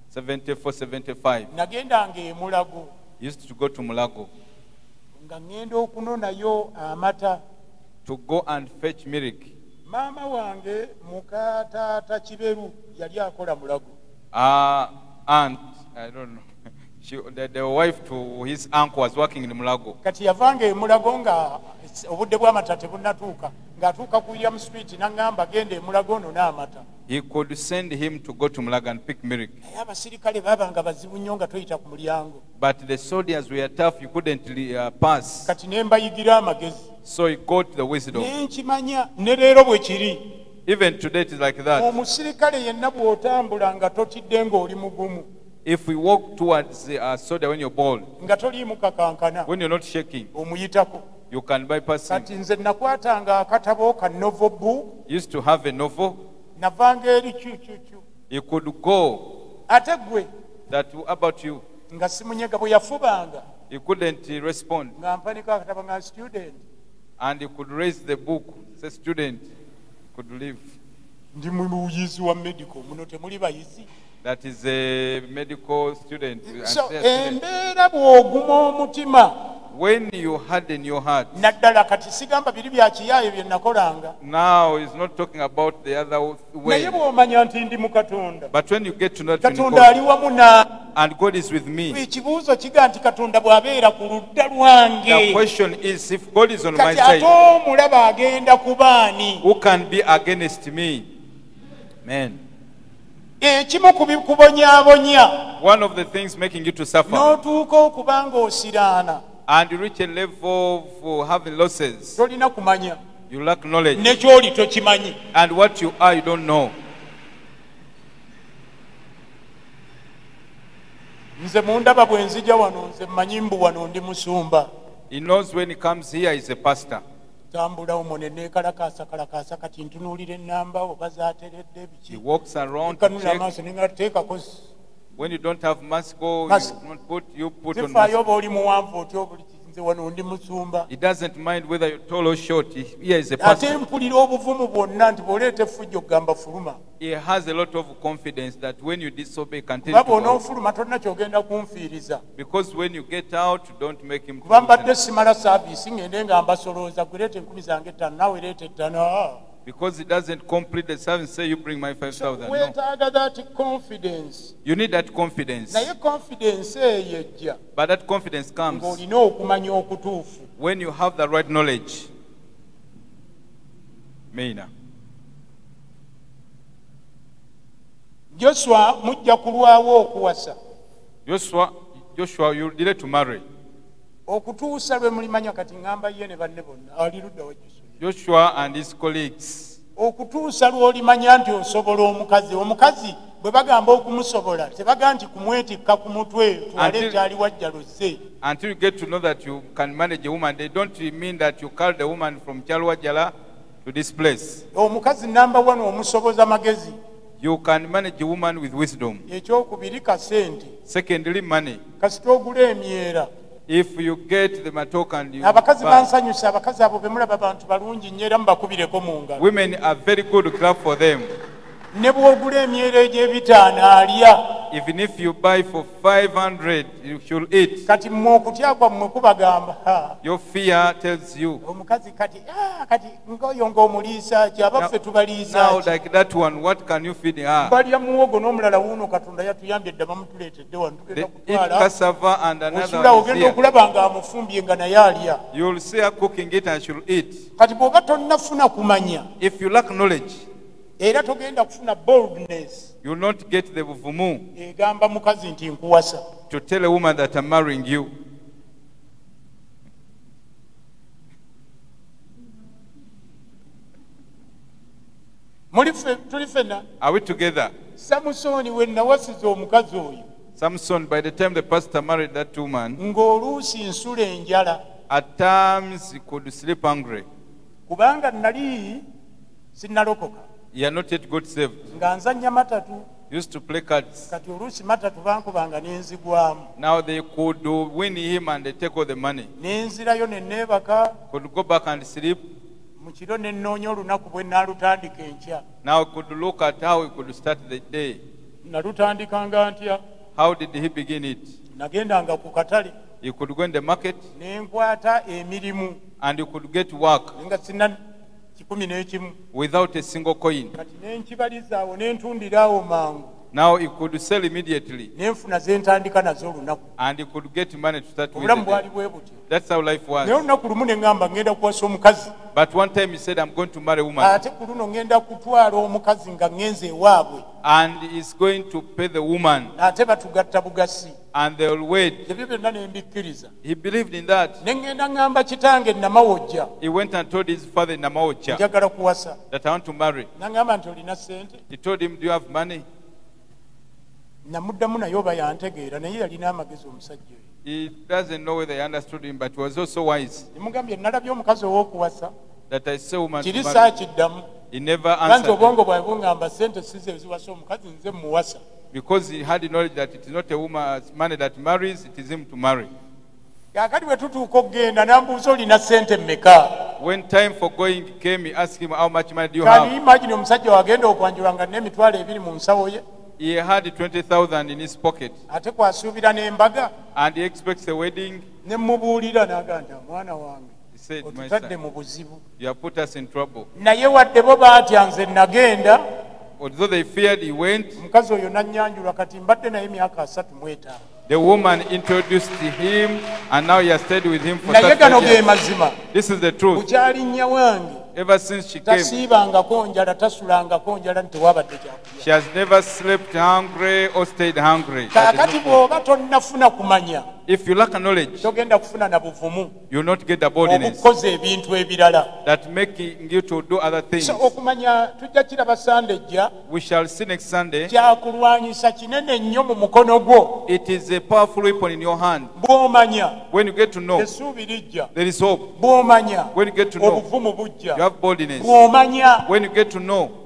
74, 75, used to go to Mulago to go and fetch milk. Mama wange mukatata Kiberu yali akola Mulago. Aunt, I don't know. The wife to his uncle was working in Mulago. Kati yavange Mulago nga obudde bwa matate bunnatuuka ng'atuuka ku William Street n'angamba gende Mulago no n'amata. He could send him to go to Mulago and pick milk. Abasirikale babanga bazibu nnyo nga toyita ku mulyango. But the soldiers were tough, you couldn't pass. Kati ne mbayigira amagezi. So he got the wisdom. Nenkimanya ne leero bwe kiri. Even today it is like that. Omusirikale yenna bw'otambula nga totidde ng'oli mugumu. If we walk towards a soldier when you're bold, nga toliimu kakankana, when you're not shaking, omuyitako. You can bypass him. Kati nze nakwatanga akatabo ka novel book. Used to have a novel. Navanga eri chuchuchu. You could go. Ate gwe. That about you. Nga simunyega bwe yafubanga. You couldn't respond. Nga mpanika akatabo nga student. And you could raise the book. Say student could leave. Ndi muyizi wa medical muno temuli bayizi. That is a medical student. So embeera bw'oguma omutima. When you harden your heart. Naddala kati sigamba biri bya kiyaayo bye nakolanga. Now he's not talking about the other way. Naye bw'omanya nti ndi mu Katonda. But when you get to know Katonda ali wamu na and God is with me. Ekibuuzo kiga nti Katonda bw'abeera ku ludda lwange. The question is, if God is on my side, kati ate omulaba agenda ku baani? Who can be against me? Amen. Ekimu kubonyabonya. One of the things making you to suffer. N'otuuka okuba ng'osiraana. And you reach a level of having losses. Tolina kumanya. You lack knowledge. Ne ky'oli tokimanyi. And what you are, you don't know. Nze mundaba bwe nzija wano nze mmanyi mbu wano ndi musumba. He knows when he comes here, he's a pastor. Tambula omone neekalakaasa kati ntunuulira ennamba oba zaateredde biki. He walks around to check. Amaaso ne ngateekako. When you don't have mask, you put on mask. He doesn't mind whether you're tall or short. He is a pastor. He has a lot of confidence that when you disobey, continue to go. Because when you get out, don't make him. Because he doesn't complete the service, say you bring my 5,000. No. You need that confidence. But that confidence comes when you have the right knowledge. Meina. Joshua, you're delayed to marry. Joshua and his colleagues. Okutuusa lw'olimanya nti osobola omukazi bwe bagamba okumusobola tebaga nti kumwetikka ku mutwe twale ekyali wajjalo ze. Until you get to know that you can manage a woman, they don't mean that you call the woman from Chalwajala to this place. Omukazi number one omusoboza magezi. You can manage a woman with wisdom. Ekyokubiri kasente. Secondly, money. Kasita ogula emyera. If you get the matoka and you abakazi bansanyusa abakazi abo bemulaba abantu balungi nnyo era mbakubireko mu ngalo. Women are very good, clap for them. Ne bw'ogula emyera egy'ebitaano alya. Even if you buy for 500, you should eat. Kati mmwe okutya kwammwe kubagamba. Your fear tells you. Omukazi kati ngoyo ng'omuliisa ki abaffe tubaliisa. Now like that one, what can you feed her? Balya muwogo n'omulala wuuno Katonda yatuyambye dda bamutuleetedde wano tugenda kutwala. Cassava and another one is here. Okulaba nga amufumbye nga naye alya. You will see her cooking it and she will eat. Kati bw'oba tonnafuna kumanya. If you lack knowledge, era togenda kufuna boldness. You will not get the buvumu egamba mukazi nti nkuwasa. To tell a woman that I'm marrying you. Are we together? Samson, by the time the pastor married that woman, at times he could sleep hungry. He had not yet got saved. Used to play cards. Now they could win him and they take all the money. Could go back and sleep. Now could look at how he could start the day. How did he begin it? He could go in the market and he could get work without a single coin. Now he could sell immediately and he could get money to start with. That's how life was. But one time he said, I'm going to marry a woman. And he's going to pay the woman. And they will wait. He believed in that. He went and told his father in Namaocha that I want to marry. He told him, do you have money? He doesn't know whether he understood him, but he was also wise. That I saw woman to marry. He never answered. Because he had the knowledge that it is not a woman's money that marries, it is him to marry. When time for going came, he asked him, how much money do you have? He had 20,000 in his pocket. And he expects a wedding. He said, my son, you have put us in trouble. Although they feared, he went. The woman introduced him, and now he has stayed with him for 30 years. This is the truth. Ever since she came, she has never slept hungry or stayed hungry. If you lack knowledge, you will not get the boldness that making you to do other things. We shall see next Sunday. It is a powerful weapon in your hand. When you get to know, there is hope. When you get to know, you have boldness. When you get to know,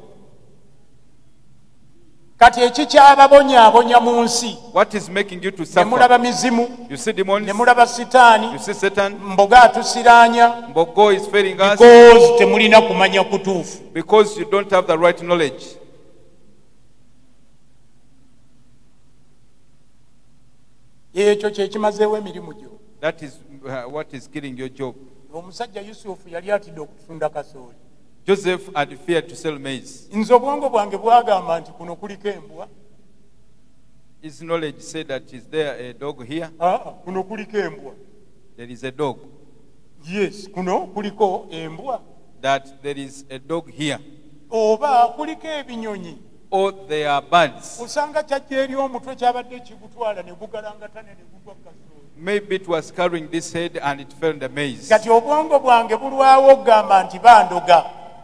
what is making you to suffer? You see demons, you see Satan. Mbogo is failing us because you don't have the right knowledge. That is what is killing your job. Joseph had feared to sell maize. His knowledge said that is there a dog here? There is a dog. Yes, that there is a dog here. Or they are birds. Maybe it was carrying this head and it fell in the maze.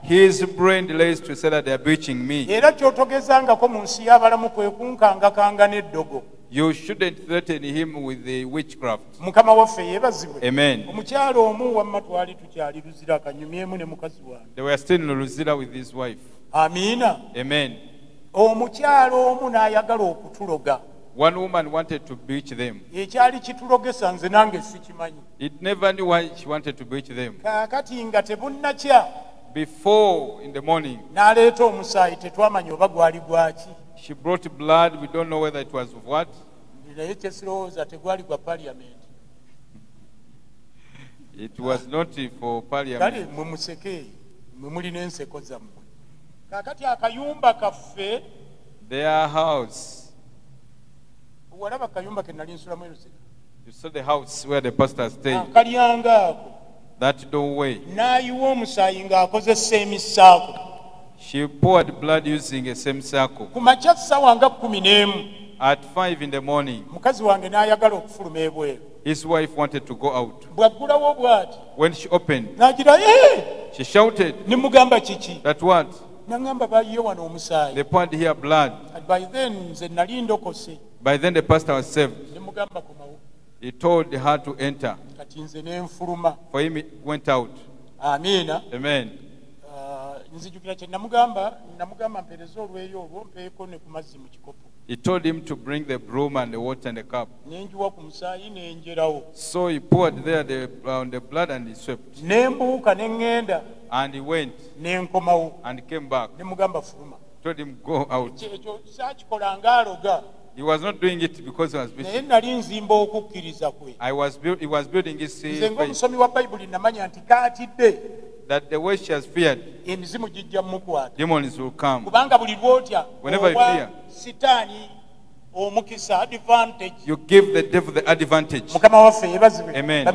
His brain delays to say that they are bewitching me. You shouldn't threaten him with the witchcraft. Amen. They were still in Luzira with his wife. Amen. One woman wanted to bewitch them. It never knew why she wanted to bewitch them. Before in the morning, She brought blood. We don't know whether it was of what. It was not for parliament. Their house. You saw the house where the pastor stayed. That doorway. She poured blood using a same circle. At 5 in the morning, his wife wanted to go out. When she opened, she shouted, that what? They poured here blood. By then the pastor was saved. He told her to enter. For him, he went out. Amen. He told him to bring the broom and the water and the cup. So he poured there the blood and he swept. And he went and came back. Told him, go out. He was not doing it because he was busy. He was building his faith. That the way she has feared, demons will come. Whenever you fear, you give the devil the advantage. Amen.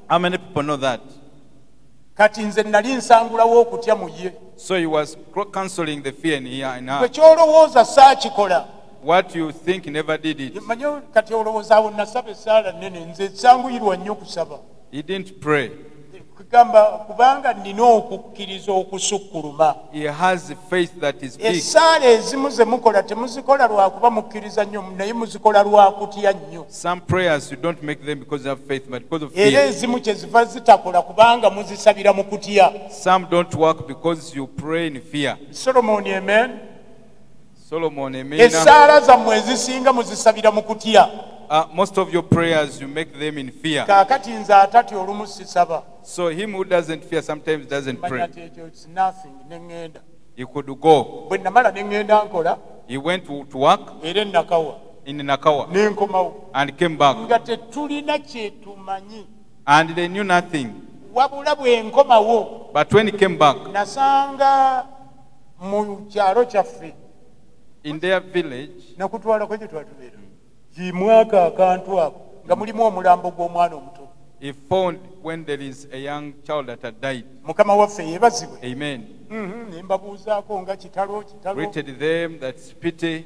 How many people know that? So he was cancelling the fear in her. What you think never did it. He didn't pray. He has faith that is big. Some prayers you don't make them because you have faith, but because of fear. Some don't work because you pray in fear. Solomon, amen. Solomon, amen. Most of your prayers, you make them in fear. So him who doesn't fear sometimes doesn't pray. He could go. He went to work in Nakawa and came back. And they knew nothing. But when he came back, in their village, he found when there is a young child that had died. Amen. Greeted them, that's pity.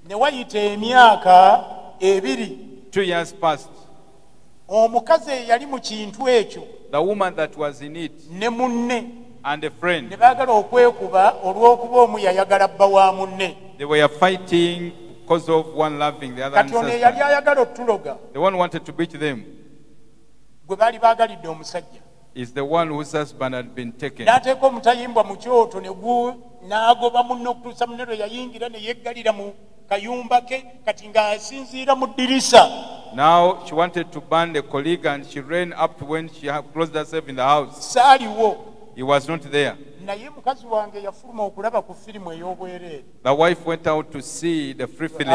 2 years passed. The woman that was in it and a friend, they were fighting because of one loving the other. The one wanted to beat them is the one whose husband had been taken. Now she wanted to burn the colleague and she ran up to when she had closed herself in the house. He was not there. The wife went out to see the free film.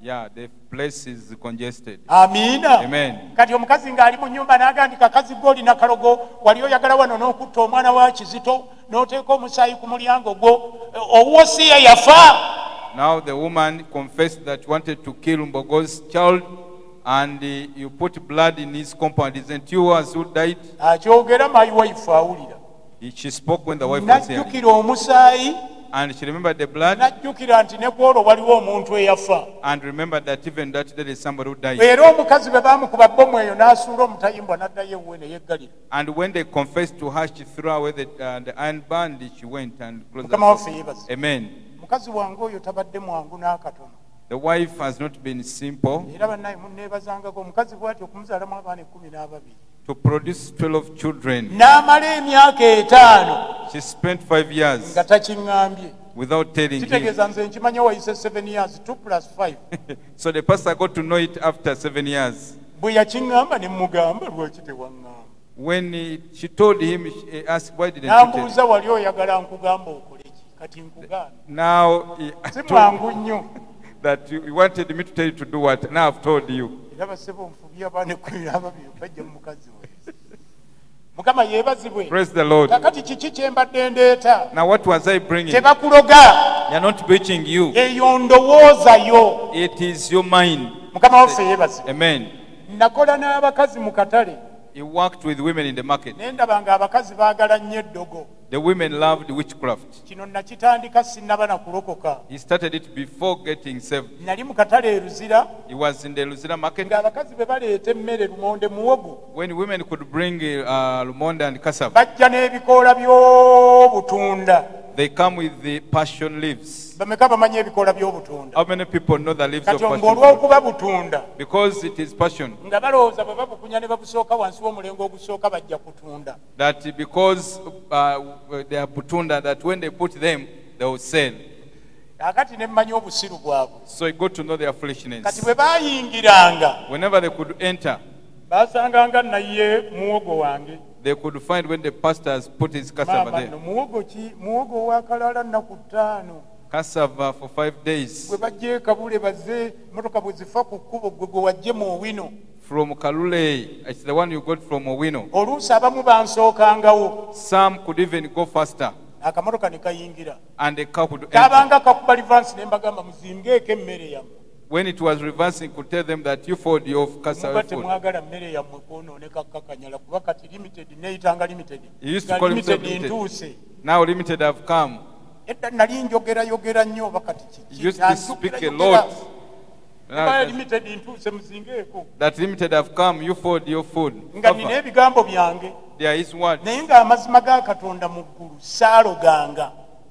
Yeah, the place is congested. Amen. Now the woman confessed that she wanted to kill Mbogo's child, and you put blood in his compound. Isn't yours who died? She spoke when the wife was here. And she remembered the blood. And remembered that even that there is somebody who died. And when they confessed to her, she threw away the iron band. She went and closed herself. Amen. The wife has not been simple to produce 12 children. She spent 5 years without telling him. So the pastor got to know it after 7 years. When she told him, she asked, why didn't you tell him? Now he told me that you wanted me to tell you to do what. Now I've told you. Praise the Lord. Now what was I bringing? They are not preaching you. It is your mind. Amen. He worked with women in the market. The women loved witchcraft. He started it before getting saved. He was in the Luzira market. When women could bring lumonde and cassava, they come with the passion leaves. How many people know the leaves of passion? Because it is passion. That because they are putunda, that when they put them, they will sell. So you got to know their foolishness. Whenever they could enter, they could find when the pastor has put his cassava there. Cassava for 5 days. From Kalule, it's the one you got from Owino. Some could even go faster. And the car could enter. When it was reversing, could tell them that you fold your cassava food. He used to call himself limited. Now limited have come. He used to speak a lot. That limited have come, you fold your food. There is word.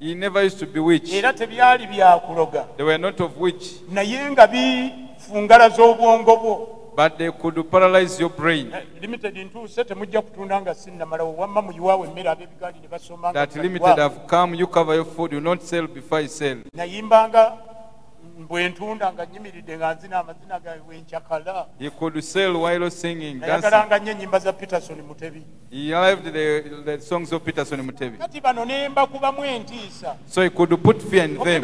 He never used to bewitch. They were not of witch. But they could paralyze your brain. That limited have come, you cover your food, you not sell before you sell. He could sell while singing, dancing. He loved the songs of Peterson Mutebi. So he could put fear in them.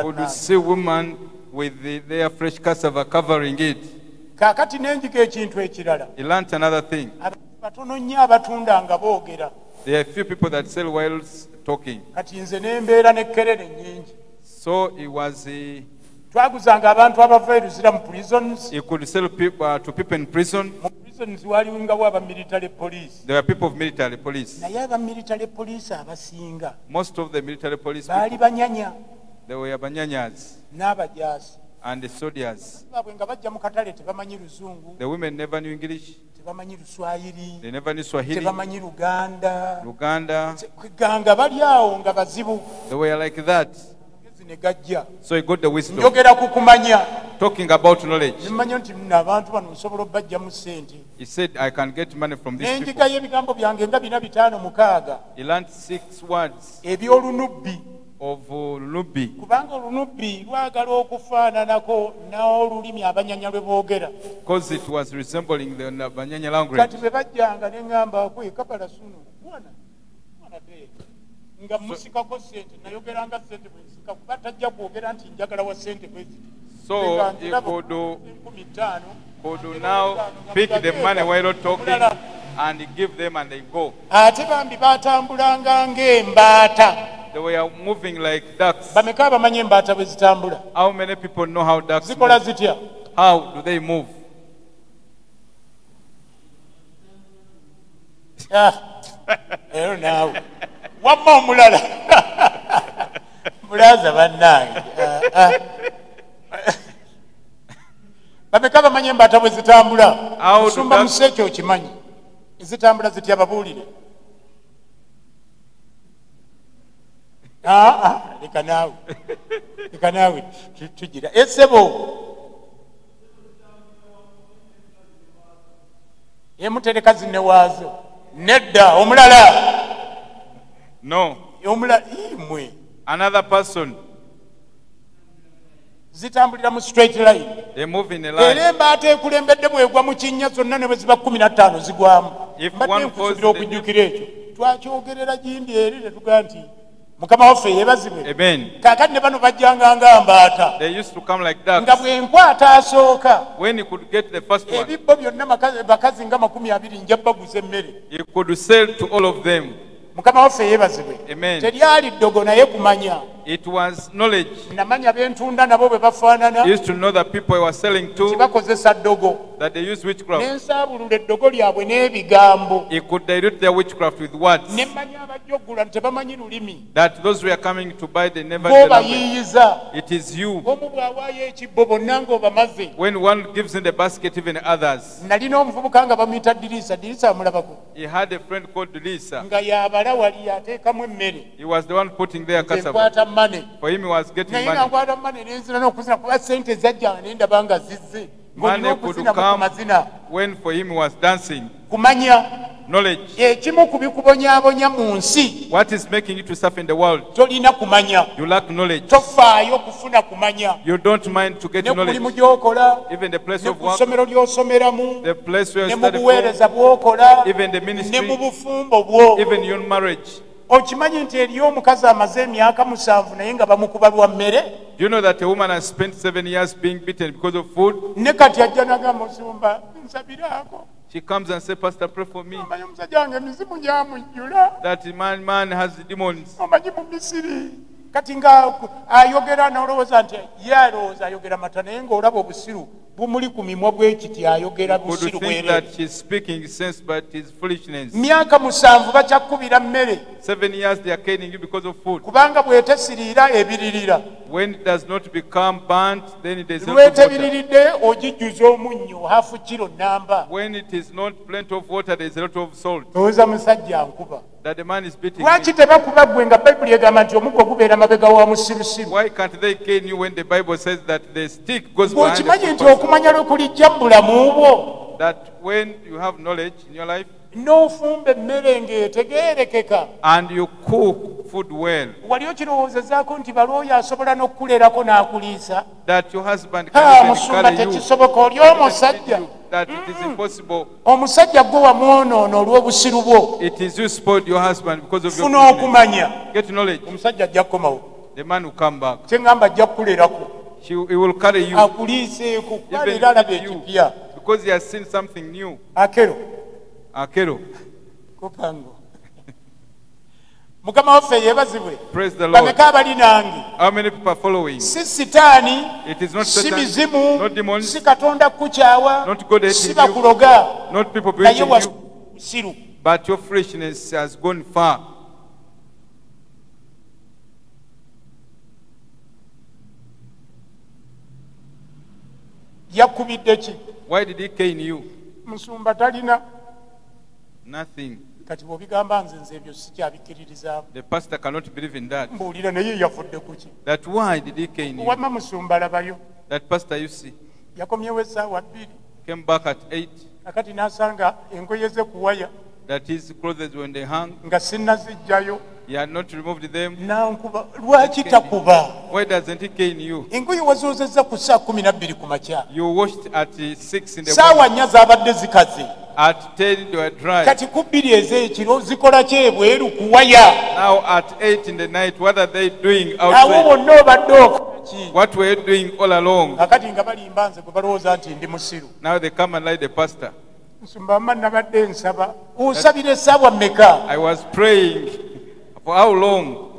Could see women with their fresh cassava covering it. He learned another thing. There are few people that sell while talking. So he was he could sell people, to people in prison. There were people of military police. Most of the military police people, they were banyanyas and the soldiers. The women never knew English. They never knew Swahili. Luganda. They were like that. So he got the wisdom. Talking about knowledge. He said, I can get money from these people. He learned 6 words of Lunubi. Because it was resembling the Banyanya language. So he could now pick the money while not talking and give them and they go. They were moving like ducks. How many people know how ducks move? How do they move? One more mulala. Mulaza bannange. Bamekaba manye mbata bwe zitambula. Sumba museke okimanyi. Zitambula zitya babuulire. Leka naawe. Tugira. Essebo. Yemutereka zinne waazo. Nedda omulala. No. Another person. zitambulira mu straight line. They move in a line. Era embaata ekulembedde bwegwa mu kinnya zonna ne bwe ziba 15 zigwamu. Mbadde nkusuubira okujjukira ekyo. Twakyogerera gindi eri ne tugaa nti Mukama waffe yeebazibwe. Amen. Kaakati ne bano bajjanga nga mbaata. They used to come like ducks. Nga bwenkwata asooka. When he could get the first one, ebibbo byonna bakazi nga 20 nja baguza emmere. he could sell to all of them. Mukama waffe yeebazibwe. Amen. Teryali ddogo naye kumanya. It was knowledge. Namanya bentunda nabo bwe bafaanana. He used to know the people he was selling to, bakozesa ddogo. that they used witchcraft. N'ensaabulula eddogo lyabwe n'ebigambo. He could dilute their witchcraft with words. Ne mmanya abajja oggula tebamanyi lulimi. That those who are coming to buy, they never Bo the language. bayiiyiza. It is you. Omu bw'awaayo ekibbo bonna ng'obamaze. When one gives in the basket, even others. Nalina omuvubuka nga bamuyita Dirisa amulabako. He had a friend called Lisa. Nga y'abala wali yateekamu emmere. He was the one putting their cassava. Nkwata money. For him, he was getting Naye money. nga nkwata money n'enzina n'okuzina kuba ssente zajjanga ne ndaba nga zizze. Money could come when for him he was dancing. Kumanya. Knowledge. Ekimu ku bikubonyaabonya mu nsi. What is making you to suffer in the world? Tolina kumanya. You lack knowledge. Tofaayo kufuna kumanya. You don't mind to get Ne knowledge. kulimu gy'okola. Even the place Ne of ku work, ssomero ly'osomeramu. the place where Ne you mu study buweereza from, bw'okola. even the Ne ministry, mu bufumbo bwo. even your marriage. Okimanyi nti eriyo omukazi amaze emyaka 7 naye nga bamukuba lwa mmere. Do you know that a woman has spent 7 years being beaten because of food? Ne kati ajja n'agamba Musumba nsabiraako. She comes and says, Pastor, pray for me. Omanyi omusajja wange emizimu gyamujjula. That man has demons. Omanyi mu Misiri. Kati nga ayogera n'olowooza nti ye alowooza ayogera mata naye ng'olaba obusiru bumuli ku mimwa bw'ekiti ayogera Would busiru you think bwereere. that she's speaking sense, but it's foolishness? Myaka 7 bakyakubira mmere 7 years they are caning you because of food. kubanga bw'etesiriira ebiririra. When it does not become burnt, then it is not water. Lw'etebiriridde ogijjuza omunnyo hafu kiro namba. When it is not plenty of water, there is a lot of salt. Lowooza musajja nkuba. That the man is beating Lwaki me. tebakuba ggwe nga Bayibuli egamba nti omuggo gubeera mabega wa musirusiru? Why can't they cane you when the Bible says that the stick goes behind Bw'okimanyi the nti person? okumanya lwekulijja mu bulamu bwo. That when you have knowledge in your life N'ofumba emmere ng'etegeerekeka. and you cook food well, Wali okirowoozezaako nti balooyo asobola n'okukulerako n'akuliisa? that your husband can even Musumba carry you, tekisoboka oli even feed omusajja. you, that it is impossible. Omusajja gwe wamwonoona olw'obusiru bwo. It is you spoiled your husband because of your Funa goodness. okumanya. Get knowledge. Omusajja ajja kukomawo. The man will come back. Kye ngamba ajja kukulerako. He will carry you, Akuliiseeko kuba even leero alaba feed you, ekipya. because he has seen something new. Akero. Akero. Kopango. Mukama waffe yeebazibwe. Praise the Lord. Bameka abali nange. How many people are following? Si sitaani, It is not si Satan, mizimu, not demons, si Katonda kukukyawa, not God hating si you, bakuloga, not people naye beating wasi you, busiru. but your foolishness has gone far. Yakubidde ki? Why did he cane you? Musumba talina. Nothing. Kati bw'obigamba nze ebyo sikyabikiririzaamu. The pastor cannot believe in that. Mbuulira naye yafudde ku ki? That why did he cane you? Wamma Musumba labayo. That pastor, you see, Yakomyewo essaawa 2. came back at 8. Kakati n'asanga engoye ze ku waya That his clothes when they hung, nga sinnaziggyayo. he had not removed them. Nankuba. Lwaki takuba? Why doesn't he cane you? Engoye wazoozezza ku saa 12 ku makya. You washed at 6 in the Saawa morning. 4 zaabadde zikaze. At 10 they were dry. Kati ku 2 ez'ekiro zikola ki ebweru ku waya? Now at 8 in the night, what are they doing Awo outside? bonna obadde okola ki? What were you doing all along? Kakati nga balimba nze gwe balowooza nti ndi musiru. Now they come and lie the pastor. Nsumba mma nabadde nsaba. Osabira essaawa mmeka? I was praying. For how long?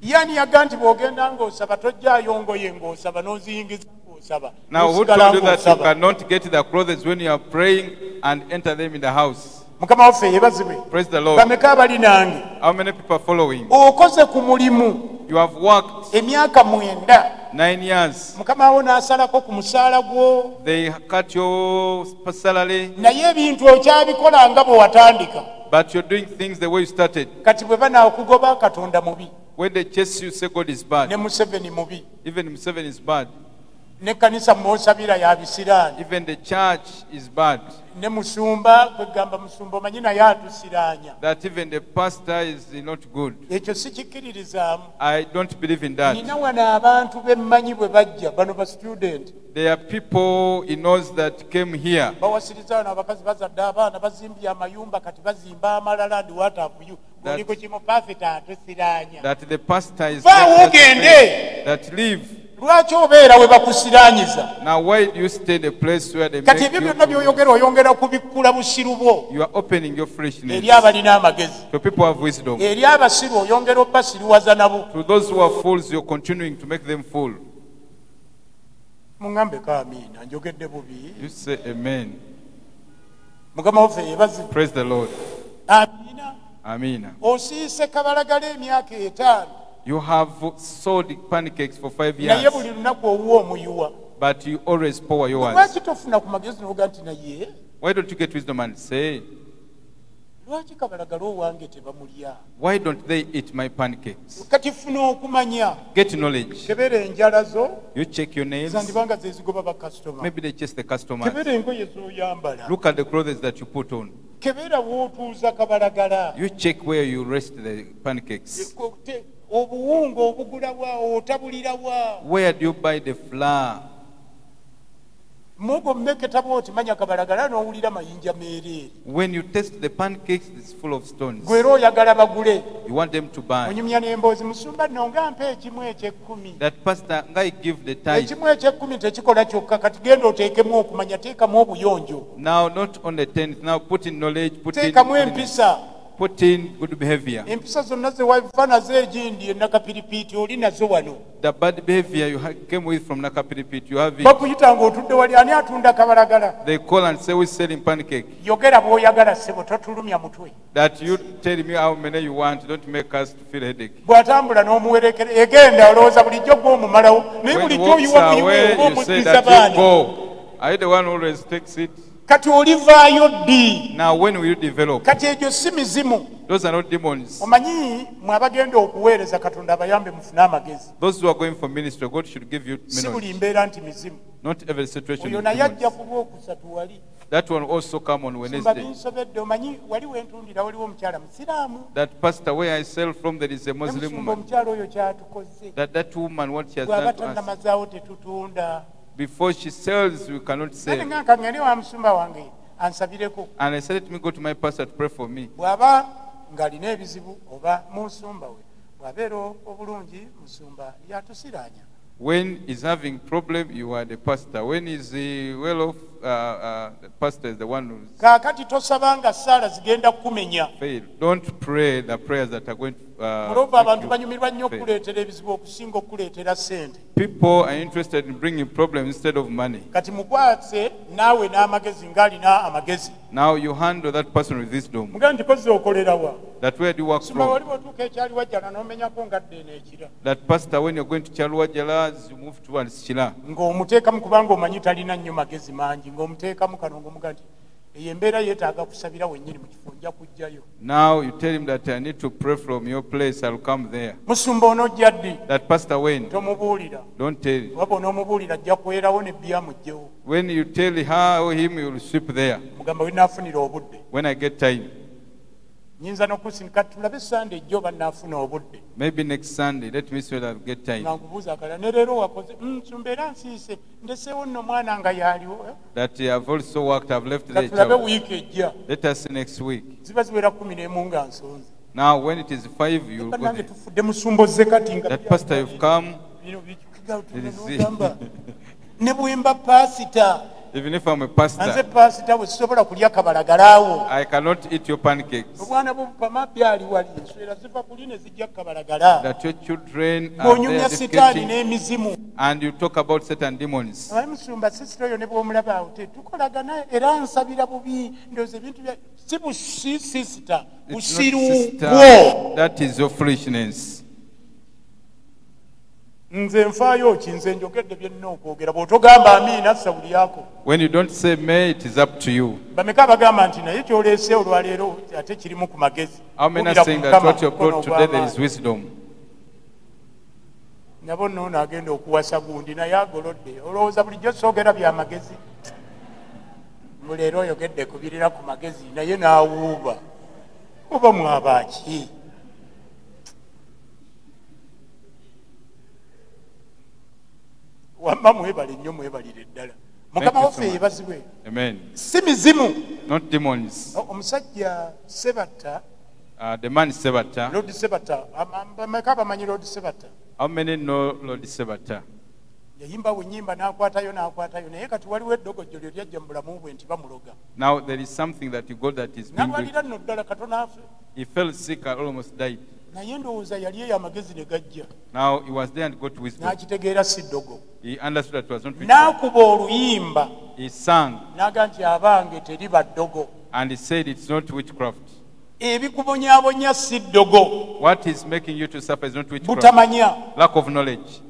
Yani yaga nti bw'ogenda ng'osaba tojjaayo ngoye ng'osaba n'oziyingiza ng'osaba. Now who N'osigala told you that you ng'osaba. cannot get the clothes when you are praying and enter them in the house? Mukama waffe yeebazibwe. Praise the Lord. Bameka abali nange. How many people are following? Okoze ku mulimu You have worked emyaka 9. 9 years. Mukama wo n'asalako ku musaala gwo. They cut your salary, Naye ebintu okyabikola nga bwe watandika. but you're doing things the way you started. Kati bwe banaakugoba Katonda mubi. When they chase you, say God is bad. Ne Museveni mubi. Even Museveni is bad. n'ekkanisa mw'osabira ya bisiraani. Even the church is bad. Ne musumba kwegamba musumba omanyi naye atusiraanya. That even the pastor is not good. Ekyo sikikkiririzaamu. I don't believe in that. Nina wano abantu bemmanyi bwe bajja bano ba student. There are people he knows that came here. Bawasiriza wano abakazi bazadde abaana bazimbye amayumba kati bazimba amalala and what have you. Guli ku kimu pastor atusiraanya. That the pastor is that live. Lwaki obeera we bakusiraanyiza? Now why do you stay in a place where they kati ebyo byonna by'oyogera oyongera kubikkula busiru bwo. You are opening your foolishness. Eri abalina amagezi. To people who have wisdom. Eri abasiru oyongera obbasiriwaza nabo. To those who are fools, you're continuing to make them fool. Mungambe ka amina njogedde bubi. You say amen. Mukama waffe yebazi. Praise the Lord. Amina. Amina. Osiise kabalagala emyaka 5. You have sold pancakes for 5 years. But you always pour yours. Why don't you get wisdom and say, why don't they eat my pancakes? Get knowledge. You check your nails. Maybe they chase the customers. Look at the clothes that you put on. You check where you rest the pancakes. Where do you buy the flour? When you taste the pancakes, it's full of stones. You want them to buy. That pastor, I give the tithe. Now not on the 10th, now put in knowledge, put in good behavior. The bad behavior you came with from Nakapiripit, you have it. They call and say, we're selling pancake. That you tell me how many you want, don't make us to feel headache. When he walks away, you say that you go. Are you the one who always takes it? Now when will you develop? Those are not demons. Those who are going for ministry, God should give you knowledge. Not every situation is demons. That one also come on Wednesday. That pastor where I sell from, there is a Muslim woman. That woman, what she has done to us. Before she sells, we cannot sell. And I said, let me go to my pastor to pray for me. When he's having problem, you are the pastor. When he's well off, the pastor is the one who's failed. Don't pray the prayers that are going to people are interested in bringing problems instead of money. Now you handle that person with wisdom. That where do you work from? That pastor, when you're going to Chalwajala, you move towards Chila. Now you tell him that I need to pray from your place, I'll come there. That pastor went. Don't tell him. When you tell him, he will sweep there. When I get time. Maybe next Sunday, let me see whether I'll get time. That I've also worked, I've left the job. Let us see next week. Now when it is 5, you'll go there. That pastor, you've come. Even if I'm a pastor, I cannot eat your pancakes. That your children are there defecating, and you talk about Satan demons. That is your foolishness. When you don't say may, it is up to you. How many are saying that what you brought today there is wisdom? nabo nno agenda okuwasa gundi naye agolodde olowooza bulijjo soogera byamagezi muleero oyogedde kubirira ku magezi naye n'awuuba oba mwabaaki wamma mwebale nnyo mwebalire ddala mukama waffe yeebazibwe si mizimu omusajja Sebatta the man Sebatta. Lord Sebatta. Bamanyi Lord Sebatta. How many know Lord Sebatta? Now there is something that you got that is being he fell sick and almost died. Now he was there and got wisdom. He understood that it was not witchcraft. He sang and he said it's not witchcraft. What is making you to suffer is not witchcraft. Lack of knowledge.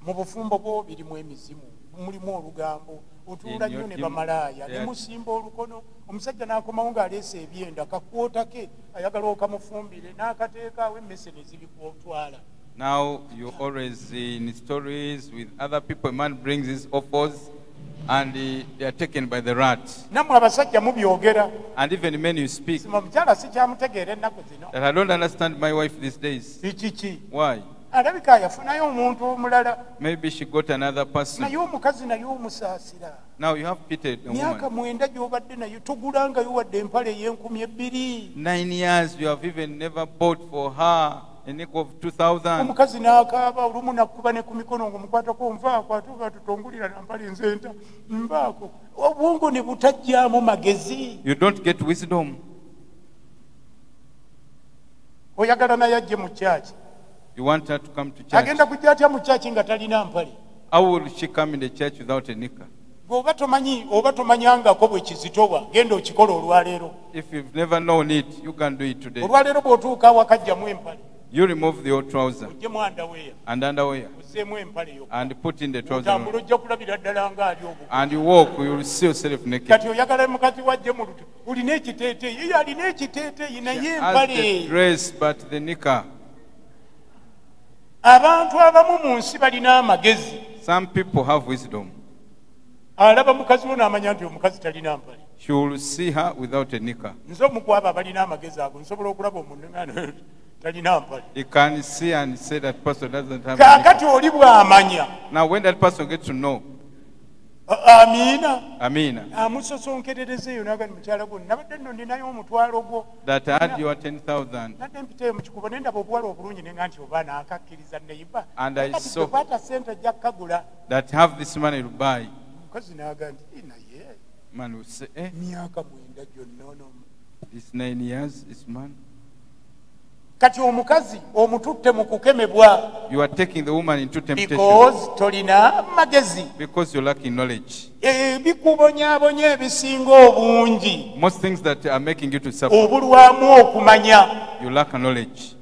Mu bufumbo bwo birimu emizimu mulimu olugambo otuula nnyo ne bamalaaya ne musimba olukono omusajja n'akomawo ng'aleese ebyenda kakwotake ayagala okamufumbire n'akateekaawo emmese ne zibikotwala. Now you always in stories with other people, a man brings his offers and they are taken by the rat. Nammwe abasajja mubyogera. And even men you speak. Omukyala sikyamutegeera ennaku zino. That I don't understand my wife these days. Why? Alabika yafunayo omuntu omulala. Maybe she got another person. Naye omukazi naye omusaasira. Now you have pitied a woman. Myaka 9 gy'obadde nayo togulangayo wadde empale ey'Enkumi 2,000. 9 years you have even never bought for her a nickel of 2,000. Omukazi n'akaaba olumu nakkuba ne ku mikono ng'omukwatako nvaako atuuka tutongulira na mpale nzenta mbaako obwongo ne butajjaamu magezi. You don't get wisdom. Oyagala naye ajje mu kyaki. You want her to come to church. Agenda kujja atya mu kyaki nga talina mpale. How will she come in the church without a knicker? Oba tomanyangako bwe kizitowa genda okikola olwaleero. If you've never known it, you can do it today. Olwaleero bw'otuuka awakajjamu empale. You remove the old trouser and underwear and put in the trouser and you walk, you will see yourself naked. As the dress but the knicker. Some people have wisdom. She will see her without a knicker. You can see and say that person doesn't have a knicker. Now when that person gets to know, Amina. That I had your 10,000. And I saw that have this money to buy. Man will say, this 9 years, this man. Kati omukazi omututte mu kukemebwa. You are taking the woman into temptation. Because tolina magezi. Because you're lacking knowledge. Bikubonyaabonya ebisinga obungi. Most things that are making you to suffer. Obulwamu okumanya. You lack knowledge.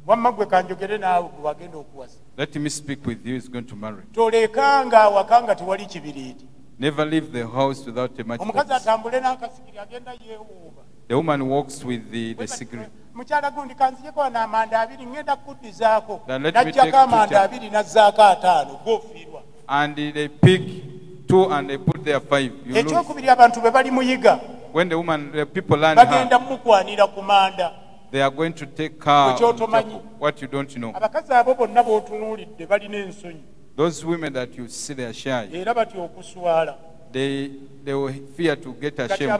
Wamma gwe kanjogere naawe wagenda okuwasa. Let me speak with you. He's going to marry. Tolekanga awakanga tewali kibiriiti. Never leave the house without a matchbox. Omukazi atambule n'akasigiri agenda yeewuuba. The woman walks with the cigarette. Mukyala gundi kanzijeko n'amanda 2 ngenda kuddizaako. Najjako amanda 2 nazzaako 5 gofiirwa. And they pick 2 and they put there 5. Ekyokubiri abantu be bali muyiga. When the people learn her, bagenda mukwanira ku manda. They are going to take care of what you don't know. Abakazi abo bonna b'otunuulidde balina ensonyi. Those women that you see they are shy. Era batya okuswala. They will fear to get ashamed.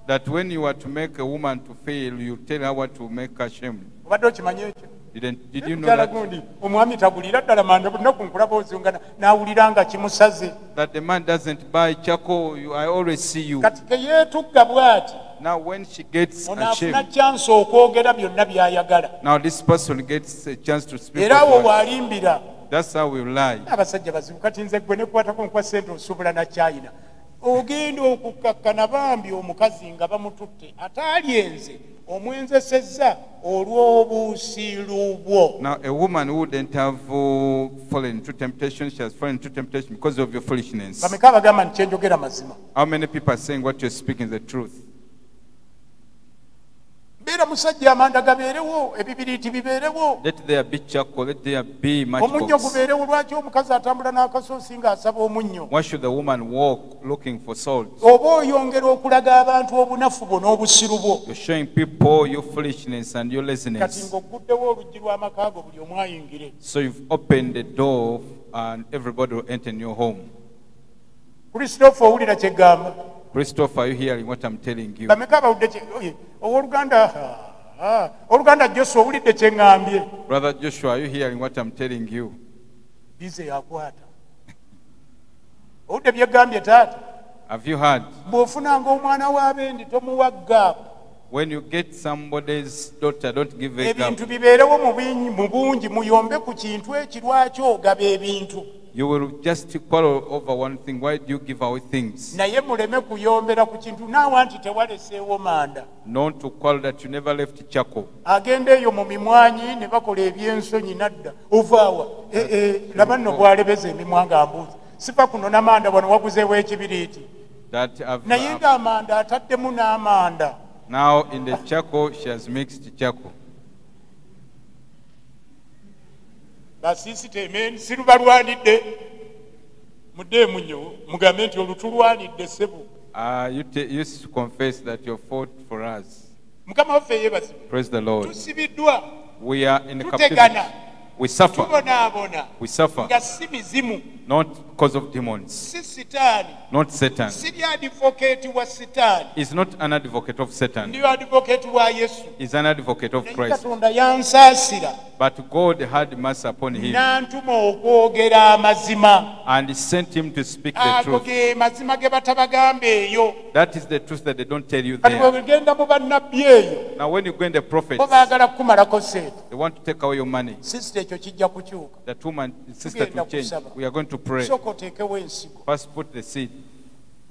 That when you are to make a woman to fail, you tell her what to make her ashamed. Did you know that? That the man doesn't buy charcoal, I always see you. Now when she gets ashamed, now this person gets a chance to speak. That's how we lie. ogenda okukakkana bambi omukazi nga bamututte ataalyenze omwenzesezza olw'obuusiru bwo. Now a woman wouldn't have fallen into temptation. She has fallen into temptation because of your foolishness. Bameka abagamba nti kyenjogera mazima. How many people are saying what you're speaking is the truth? Beera musajja amanda gabeerewo, ebibiriiti bibeerewo. Let there be charcoal, let there be Omunnyo matchbox. gubeerewo. Lwaki omukazi atambula n'akasoosi ng'asaba omunnyo? Why should the woman walk looking for salt? Oba oyongera okulaga abantu obunafu bwo n'obusiru bwo. You're showing people your foolishness and your Kati laziness. ng'ogguddewo oluggi lw'amaka go buli omu ayingire. So you've opened the door and everybody will enter in your home. Christopher owulira kye gamba. Christopher, are you hearing what I'm telling you? Bameka bawulidde kye Oluganda Joshua owulidde kye ŋŋambye. Brother Joshua, are you hearing what I'm telling you? Bize yakwata. Owulidde bye ggambye taata. Have you heard? Bw'ofunanga omwana w'abendi tomuwa gaapu. When you get somebody's daughter, don't give a gap. Ebintu bibeerewo mu bungi muyombe ku kintu ekirwaki ogaba ebintu. You will just quarrel over one thing. Why do you give away things? Naye muleme kuyombera ku kintu naawa nti tewaleseewo manda. Not to quarrel that you never left charcoal. Agenda eyo mu mimwanyi ne bakola ebyensonyi nadda. Ovaawa. Laba nno bw'alebeza emimwa ng'ambuuza. Sifa kuno n'amanda wano waguzeewo ekibiriiti. Naye ng'amanda ataddemu n'amanda. Now in the charcoal, she has mixed charcoal. Basisiteme sirubalwanidde mudde munyo mugambe nti olutulwanidde ssebo. You used to confess that you fought for us. Mukama waffe yeebazibwe. Praise the Lord. Tusibiddwa. We are in the captivity. We suffer. Tubonaabona. We suffer. Nga si mizimu. Not because of demons. Si sitaani. Not Satan. Siri advocate wa sitaani. He's not an advocate of Satan. Ndiyo advocate wa Yesu. He's an advocate of Christ. Katonda yansaasira. But God had mercy upon him. N'antuma okwogera amazima. And he sent him to speak the truth. Ago ge mazima ge batabagamba eyo. That is the truth that they don't tell you Kati there. bw'ogenda mu bannabbi eyo. Now when you go in the prophets, Bo baagala kukumalako sente. they want to take away your money. Sister ekyo kijja kukyuka. That woman, sister to change. We are going to pray. Sooka oteekewo ensigo. First put the seed.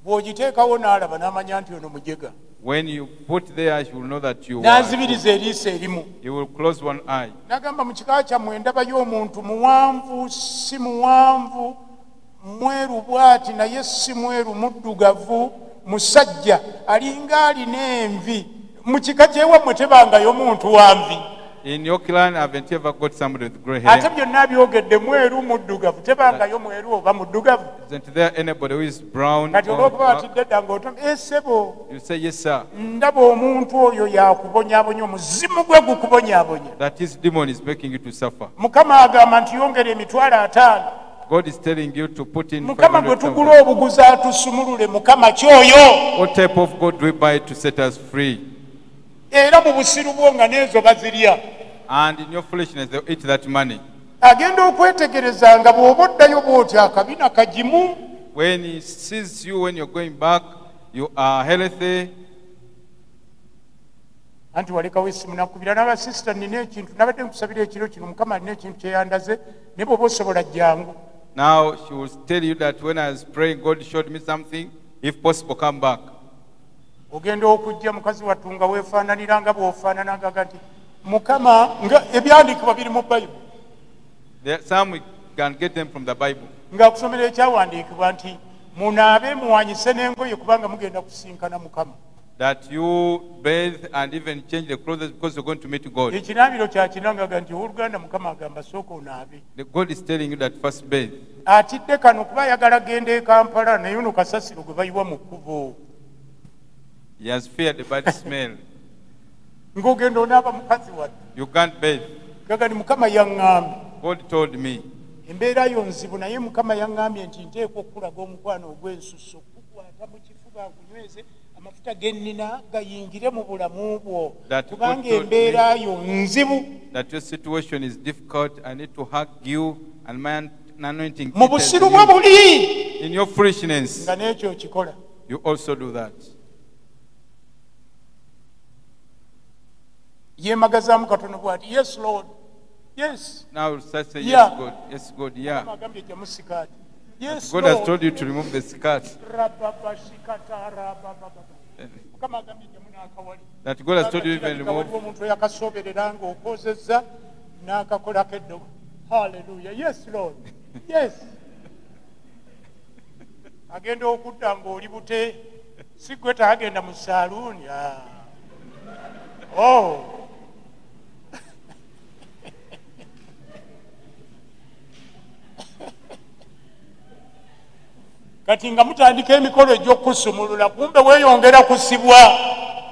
Bw'ogiteekawo n'alaba n'amanya nti ono mujega. When you put there, you will know that you N'azibiriza eriiso erimu. You will close one eye. N'agamba mu kika kyammwe ndabayo omuntu muwanvu si muwanvu mweru bw'ati naye si mweru muddugavu musajja alinga alina envi mu kika ky'ewammwe tebangayo muntu wa nvi. In your clan, haven't you ever got somebody with grey Ate hair? byonna byogedde mweru muddugavu tebangayo mweru oba muddugavu. Isn't there anybody who is brown? Kati olw'okuba watidde dda ng'otoma ssebo You say, yes, sir. ndaba omuntu oyo yakubonyaabonya omuzimu gwe gukubonyaabonya. That his demon is making you to suffer. Mukama agamba nti yongera emitwalo 5. God is telling you to put in Mukama gwe 500,000. tugula obuguzi atusumulule Mukama kyoyo. What type of God do we buy to set us free? Era mu busiru bwo nga n'ezo bazirya. And in your foolishness, they'll eat that money. Agenda okwetegereza nga bw'oba oddayo bw'oti akabina kagimu. When he sees you when you're going back, you are healthy. Anti walekawo essimu nakubira n'abasisita nina ekintu nabadde nkusabira ekiro kino Mukama alina ekintu kyeyandaze naye bw'oba osobola jjangu. Now she will tell you that when I was praying, God showed me something. If possible, come back. Ogenda okujja mukazi wattu nga weefaananira nga bw'ofaananaga nti Mukama nga ebyandiikibwa biri mu Bayibuli. Some we can get them from the Bible. Ng'akusomera ekyawandiikibwa nti munaabe muwanyise n'engoye kubanga mugenda kusinkana Mukama. That you bathe and even change the clothes because you're going to meet God. Ekinaabiro kya kinangaga nti Oluganda Mukama agamba sooka onaabe. God is telling you that first bathe. Atidde kano kuba ayagala genda e Kampala naye ono kasasiro gwe bayiwa mu kkubo. He has feared the bad smell. Ng'ogenda onaaba mukazi wattu. You can't bathe. Gaga ni Mukama yaŋŋambye. God told me. Embeera yo nzibu naye Mukama yaŋŋambye nti nteekwa okukulaga omukwano ogw'ensusso okukwata mu kifuba akunyweze amafuta gennina gayingire mu bulamu bwo kubanga embeera yo nzibu. That your situation is difficult. I need to hug you and my anointing. Mu busiru bwe buli. In your foolishness. Nga n'ekyo okikola. You also do that. Yeemagazaamu katono bw'ati yes Lord. Yes. Now start saying Yeah. yes God. Yes God. Yeah. Agambye gye musikaati. Yes, God has told you to remove the skirt. That God has told you even remove. Hallelujah. Yes, Lord. Yes. Agenda okudda ng'oli bute si gwe taagenda mu saaluuni. Oh. Kati nga mutandika emikolo egy'okusumulula kumbe weeyongera kusibwa.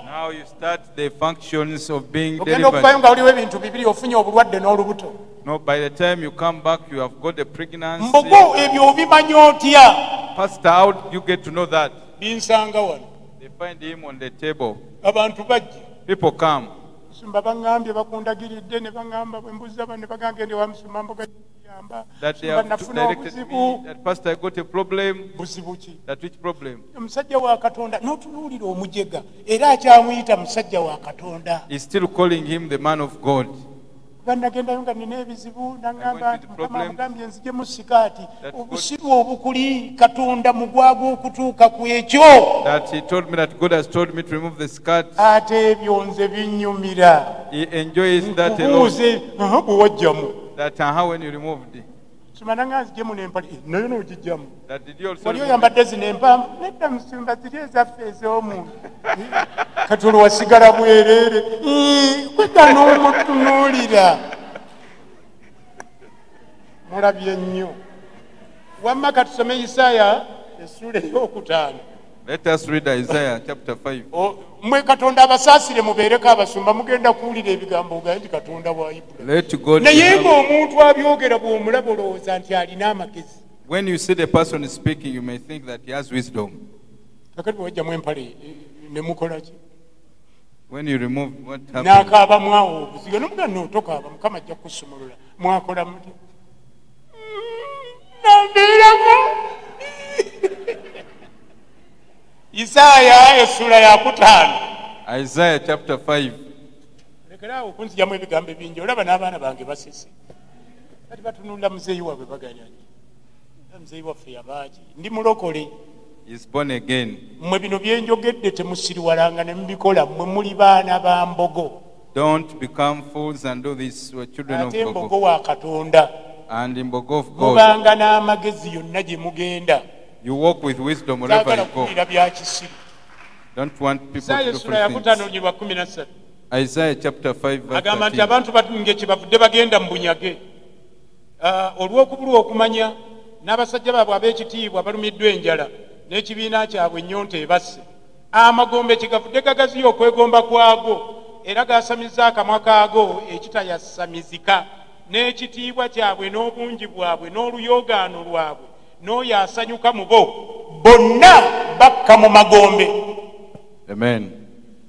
Now you start the functions of being ogenda okuvayo nga waliwo ebintu bibiri ofunye obulwadde n'olubuto. No, by the time you come back, you have got the pregnancy. Mbogo ebyo obimanyi otya? Pastor, how did you get to know that? Binsanga wano. They find him on the table. Abantu bajja. People come. Musumba bangambye bakundagiridde ne bangamba bwe mbuza bane bagambye ndi wa Musumba mboga yamba. That they have directed me, that Pastor, I got a problem. Buzibuki. That which problem? Omusajja wa Katonda n'otunuulira omujega era akyamuyita musajja wa Katonda. He's still calling him the man of God. Bannagendayo nga nina ebizibu nangamba Mukama amugambye nzijemu sikaati obusiru obukuli Katonda mugwago okutuuka ku ekyo. That he told me that God has told me to remove the skirt. Ate ebyo nze binnyumira. He enjoys that alone. Bwe wajjamu. That how when you removed. Simananga nzijemu n'empale nayo n'ogijjamu. That did you also wali oyambadde zino empamba nedda Musumba ziri ezaffe ez'omuntu. Katulo wasigala bwereere kwedda n'omutunuulira. Mulabye nnyo. Wamma katusome Isaaya essula ey'okutaano. Let us read Isaiah chapter 5. Mwe Katonda abasaasire mubeereko abasumba mugenda kuwulira ebigambo ogaye nti Katonda wa Ibulayimu. Naye ng'omuntu abyogera bw'omulaba olowooza nti alina amagezi. When you see the person speaking, you may think that he has wisdom. Kakati bwe wajjamu empale ne mukola ki? When you remove what happens? N'akaaba mwawo obuzigo n'omugana n'otokaaba Mukama ajja kusumulula. Mwakola muti? Nambeeramu. Isaaya essula ya 5. Isaiah chapter 5. Lekeraawo okunzijamu ebigambo ebingi olaba n'abaana bange basese. Kati batunulira muzeeyi waabwe baganya nti muzeeyi waffe yabaaki ndi mulokole. Is born again. Mmwe bino bye njogedde temusiriwalanga ne mubikola mmwe muli baana ba mbogo. Don't become fools and do this, children of Ate mbogo wa Katonda. And in mbogo of God. Mubanga n'amagezi yonna gye mugenda. You walk with wisdom wherever you go. Don't want people to do things. Isaiah chapter 5 verse 13. Abantu kibavudde bagenda mu bunyage. Olw'okubulwa okumanya n'abasajja baabwe ab'ekitiibwa balumiddwa enjala n'ekibiina kyabwe ennyonta ebasse. Amagombe kigavudde gagaziya okwegomba kwago era gaasamiza akamwa kaago ekitayasamizika n'ekitiibwa kyabwe n'obungi bwabwe n'oluyoogaano lwabwe. N'oyo asanyuka mu bo bonna bakka mu magombe. Amen.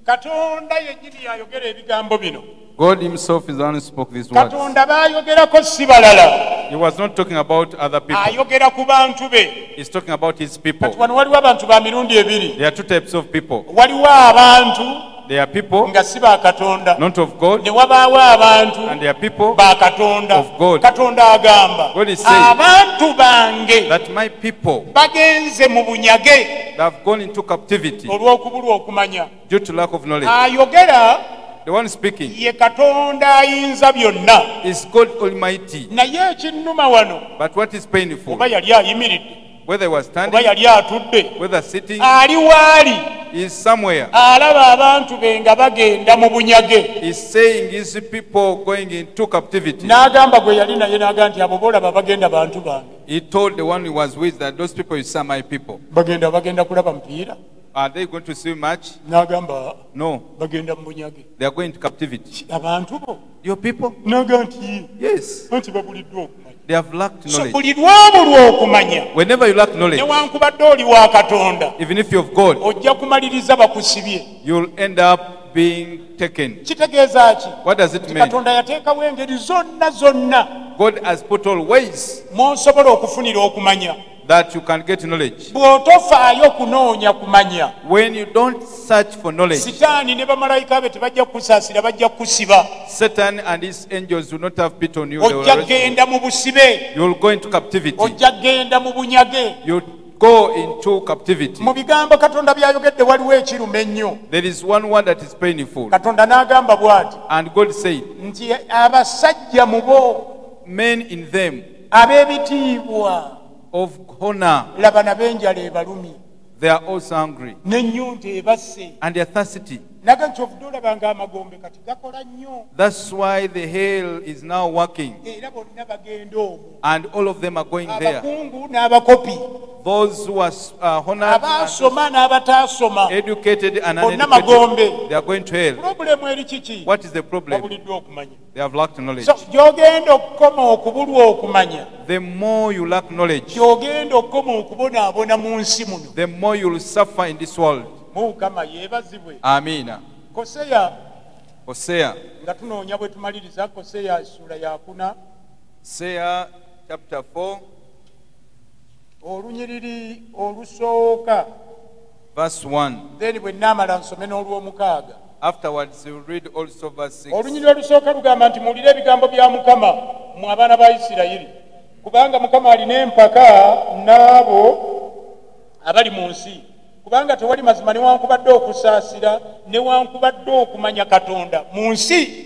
Katonda yennyini yayogera ebigambo bino. God himself is the one who spoke these words. Katonda baayogerako si balala. He was not talking about other people. Ayogera ku bantu be. He's talking about his people. Kati wano waliwo abantu ba mirundi ebiri. There are two types of people. Waliwo abantu There are people nga si ba Katonda. Not of God. Ne wabaawo abantu and there are people ba Katonda. Of God. Katonda agamba. God is saying abantu bange that my people bagenze mu bunyage. They have gone into captivity olw'okubulwa okumanya. Due to lack of knowledge. Ayogera. The one speaking ye Katonda ayinza byonna. Is God Almighty. Naye ekinnuma wano. But what is painful? Oba yali ayimiridde. Whether he was standing, oba yali atudde, whether sitting, ali waali, is somewhere. Alaba abantu be nga bagenda mu bunyage. He's saying his people going into captivity. N'agamba gwe yali naye n'agamba nti abo boolaba bagenda bantu bange. He told the one who was with that those people you saw my people. Bagenda kulaba mupiira. Are they going to see much? N'agamba no. Bagenda mu bunyage. They are going to captivity. Abantu bo. Your people? N'agamba nti yes. Nti babuliddwa okumanya. They have lacked knowledge. So buli lwabulwa okumanya. Whenever you lack knowledge, newankubadde oli wa Katonda, even if you're of God, ojja kumaliriza bakusibye. You'll end up being taken. Kitegeeza ki? What does it mean? Katonda yateekawo engeri zonna. God has put all ways mw'osobola okufunira okumanya. that you can get knowledge. Bw'otofaayo kunoonya kumanya. When you don't search for knowledge, Sitaani ne bamalayika be tebajja kusaasira, bajja kusiba. Satan and his angels will not have pit on you. They will Ojja arrest you. genda mu busibe. You will go into captivity. Ojja genda mu bunyage. You go into captivity. Mu bigambo Katonda by'ayogedde waliwo ekiruma ennyo. There is one word that is painful. Katonda n'agamba bw'ati And God said, nti abasajja mu bo men in them ab'ebitiibwa of honor, laba n'ab'enjala ebalumi they are also hungry. n'ennyunta ebasse. And they are thirsty. Naga kyovudde olabanga amagombe kati gakola nnyo. That's why the hail is now working. Era bonna bagenda omwo. And all of them are going there. Abakungu n'abakopi. Those who are honored, Abaasoma n'abataasoma. educated and Bonna uneducated, magombe. they are going to hell. Pulobulemu eri kiki? What is the problem? Babuliddwa okumanya. They have lacked knowledge. So gy'ogenda okukoma okubulwa okumanya. The more you lack knowledge, Gy'ogenda okukoma okubonaabona mu nsi muno. the more you will suffer in this world. Mukama yeebazibwe. Amina. Koseya Hosea. nga tunoonya bwe tumaliriza Koseya essula ya 4 Hosea chapter 4, olunyiriri olusooka verse 1. then bwe nnaamala nsome n'olw'omukaaga. Afterwards, you read also verse 6. Olunyiriri olusooka lugamba nti muwulire ebigambo bya Mukama mmwe abaana ba Isirayiri, kubanga Mukama alina empaka n'abo abali mu nsi. Kubanga tewali mazima newankubadde okusaasira newankubadde okumanya Katonda mu nsi.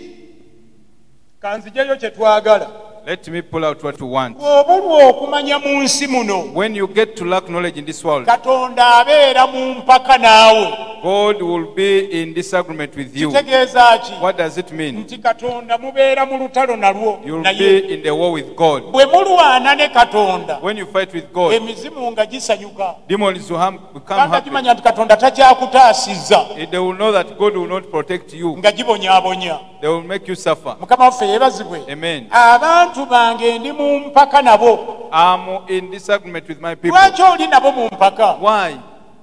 Kanzijeyo kye twagala. Let me pull out what you want. Bw'obulwa okumanya mu nsi muno, When you get to lack knowledge in this world, Katonda abeera mu mpaka naawe. God will be in disagreement with you. Kitegeeza ki? What does it mean? Nti Katonda mubeera mu lutalo nalwo You'll naye. be in the war with God. Bwe mulwana ne Katonda, When you fight with God, emizimu nga gisanyuka. demons will become Kanga happy. gimanya nti Katonda takyakutaasizza They will know that God will not protect you. nga gibonyaabonya. They will make you suffer. Mukama waffe yeebazibwe. Amen. Abantu bange ndi mu mpaka nabo. I'm in disagreement with my people. Lwaki oli nabo mu mpaka? Why?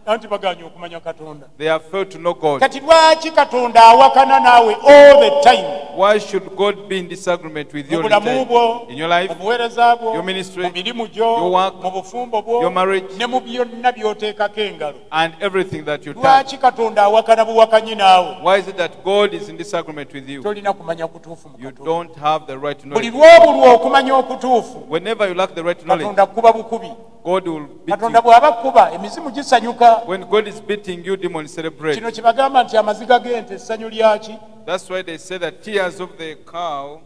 Anti baganye okumanya Katonda. They have failed to know God. Kati lwaki Katonda awakana naawe all the time? Why should God be in disagreement with you Mu all the bulamu time? bwo, In your life, mu buweereza bwo, your ministry, mu mirimu gyo, your work, mu bufumbo bwo, your marriage, ne mu byonna by'oteekako engalo. and everything that you touch? Lwaki Katonda awakana buwakanyi naawe? Why is it that God is in disagreement with you? Tolina kumanya kutuufu mu You Katonda. don't have the right Buli knowledge. lw'obulwa okumanya okutuufu, Whenever you lack the right knowledge, Katonda kuba bukubi. God will beat Katonda you. bw'aba kuba emizimu gisanyuka. When God is beating you, demons celebrate. Kino kibagamba nti amaziga g'ente essanyu lyaki? That's why they say that tears of the cow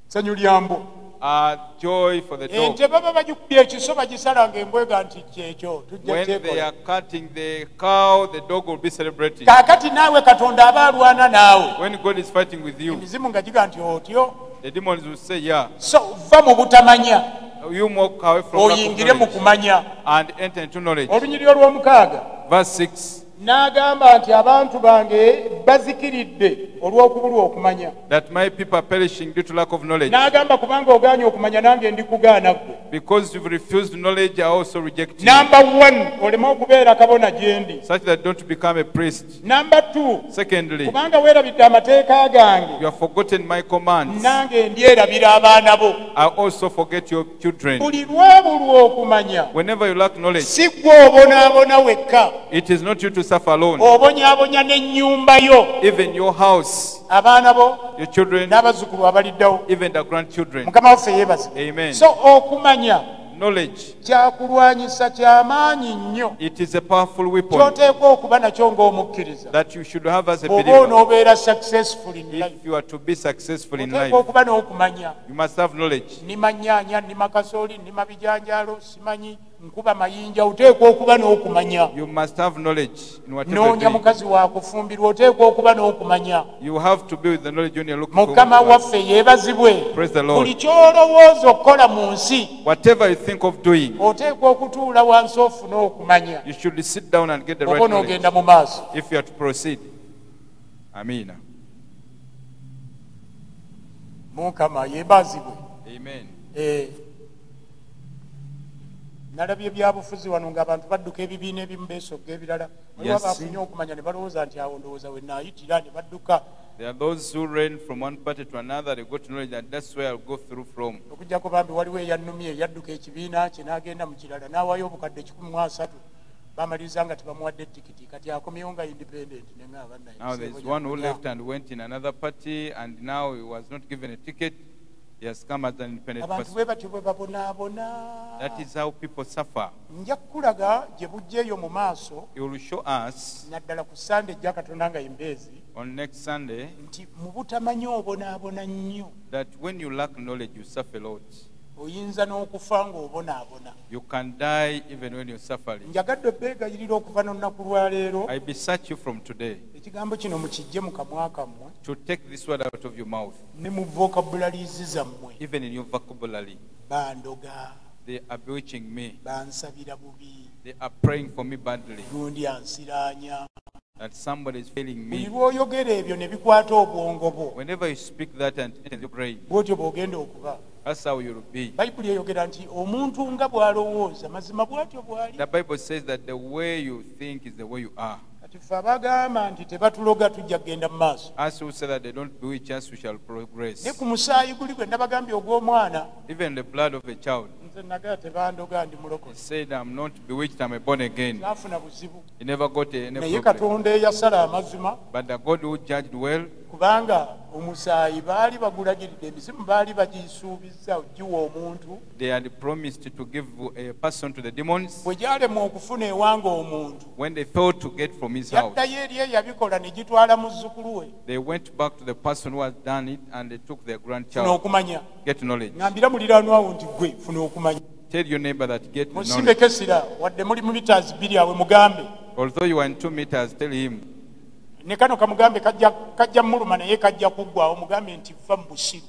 Ssanyu lya mbo. are joy for the dog. Ente baba bagikubye ekiso bagisala ng'embwega nti kyekyo tujja When they kyekola. are cutting the cow, the dog will be celebrating. Kaakati naawe Katonda aba alwana naawe. When God is fighting with you, Emizimu nga giga nti otyo. the demons will say, yeah, So va mu butamanya you walk away from lack of oyingire mu knowledge kumanya. and enter into knowledge. Olunyiriri olw'omukaaga Verse 6, n'agamba nti abantu bange bazikiridde olw'okubulwa okumanya. that my people are perishing due to lack of knowledge. N'agamba kubanga ogaanye okumanya nange ndikugaana ggwe. Because you've refused knowledge, I also reject you. Namba 1 oleme okubeera kabona gye ndi. Such that don't become a priest. Namba 2 Secondly, kubanga weerabidde amateeka gange you have forgotten my commands. nange ndyerabira abaana bo. I also forget your children. Buli lw'obulwa okumanya Whenever you lack knowledge, si ggwe obonaabona wekka, it is not you to suffer alone. obonyaabonya n'ennyumba yo, Even your house, abaana bo your children, n'abazzukulu abaliddawo. even the grandchildren. Mukama waffe yeebaze. Amen. So okumanya Knowledge, kyakulwanyisa ky'amaanyi nnyo it is a powerful weapon ky'oteekwa okuba nakyo ng'omukkiriza. that you should have as a Bw'oba believer. onoobeera successful in life, If you are to be successful in oteekwa life, okuba n'okumanya. you must have knowledge. Nima nnyaanya, nima kasooli, nima bijanjaalo, simanyi nkuba mayinja, oteekwa okuba n'okumanya. You must have knowledge in whatever Noonya you're doing. mukazi wa kufumbirwa, oteekwa okuba n'okumanya. You have to be with the knowledge when you're looking for Mukama God. waffe yeebazibwe. Praise the Lord. Buli ky'olowooza okukola mu nsi, Whatever you think of doing, oteekwa okutuula wansi ofune okumanya. you should sit down and get the Oba right knowledge onoogenda mu maaso. if you are to proceed. Amen. Mukama yeebazibwe. Amen. Nalabye ebyabufuzi wano ng'abantu badduka ebibiina ebimu beesogga ebirala. Waliwo Yes. abaafunye okumanya ne balowooza nti awo ndowooza we naayitira ne badduka There are those who reign from one party to another. They got knowledge that that's where I'll go through from. Okujjako bambi waliwo eyannumye yadduka ekibiina kye n'agenda mu kirala n'awaayo obukadde 13 bamaliriza nga tebamuwadde tikiti kati akomyewo nga independent neŋŋaba naye. Now there's one who left and went in another party and now he was not given a ticket. He has come as an independent person. Abantu bwe batyo bwe babonaabona. That is how people suffer. Nja kukulaga gye bujjeeyo mu maaso. He will show us naddala ku Sande ejja Katonda nga embeezi. On next Sunday. Nti mu butamanyi obonaabona nnyo. That when you lack knowledge you suffer a lot. Oyinza n'okufa ng'obonaabona. You can die even when you're suffering. Njagadde obbeegayirira okuva n'olunaku lwa leero. I beseech you from today. Ekigambo kino mukijje mu kamwa kammwe. To take this word out of your mouth. Ne mu vocabularies zammwe. Even in your vocabulary. Bandoga. They are bewitching me. Bansabira bubi. They are praying for me badly. Gundi ansiraanya. That somebody is failing me. Bw'oyogera ebyo ne bikwata obwongo bwo. Whenever you speak that and enter your brain. Bw'otyo bw'ogenda okuba. That's how you'll be. Bayibuli eyogera nti omuntu nga bw'alowooza mazima bw'atyo bw'ali. The Bible says that the way you think is the way you are. Kati ffe abagamba nti tebatuloga tujja kugenda mu maaso. As who say that they don't bewitch us, we shall progress. Ne ku musaayi guli gwe nabagambye ogw'omwana. Even the blood of a child. Nze nagala tebandoga ndi mulokole. He said, I'm not bewitched, I'm a born again. N'afuna buzibu. He never got any naye problem. Katonda eyasala amazima. But the God who judged well. Kubanga omusaayi baali bagulagiridde emizimu baali bagisuubizza ogiwa omuntu. They had promised to give a person to the demons. Bwe gyalema okufuna ewanga omuntu. When they failed to get from his house. Yaddayo eri eyabikola ne gitwala muzzukulu we. They went back to the person who has done it and they took their grandchild. Funa okumanya. Get knowledge. Ngambira muliraanwa wo nti gwe funa okumanya. Tell your neighbor that get knowledge. Musimbe kesira wadde muli mu meters 2 awe mugambe. Although you are in 2 meters, tell him. Ne kano kamugambe kajja muluma naye kajja kuggwawo mugambe nti va mu busiru.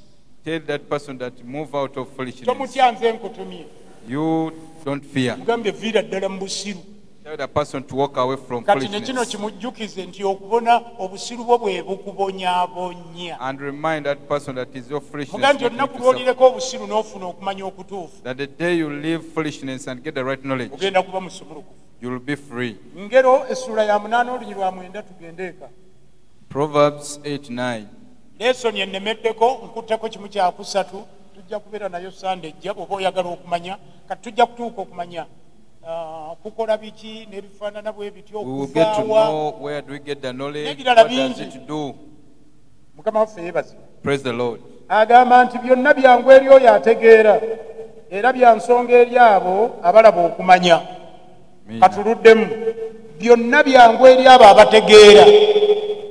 Tell that person that move out of foolishness. Tomutya nze nkutumye. You don't fear. Mugambe viira ddala mu busiru. Tell the person to walk away from kati foolishness. ne kino kimujjukize nti okubona obusiru bwo bwe bukubonyaabonya. And remind that person that is your foolishness. Mugambe olunaku lw'olireko obusiru n'ofuna okumanya okutuufu. That the day you leave foolishness and get the right knowledge. Ogenda kuba musumulukufu. You will be free. Ngero essula ya 8 olunyi lwa 9 tugendeeka. Proverbs 8:9. Lesoni ennemeddeko nkutteko kimu kya kusatu tujja kubeera nayo Sande ejja oba oyagala okumanya kati tujja kutuuka okumanya kukola biki n'ebifaanana bwe bityo okuvaawa. Where do we get the knowledge? N'ebirala What does bingi. it do? Mukama waffe yeebazibwe. Praise the Lord. Agamba nti byonna byangu eri oyo ategeera era bya nsonga eri abo abalaba okumanya. Katuluddemu byonna byangu eri abo abategeera.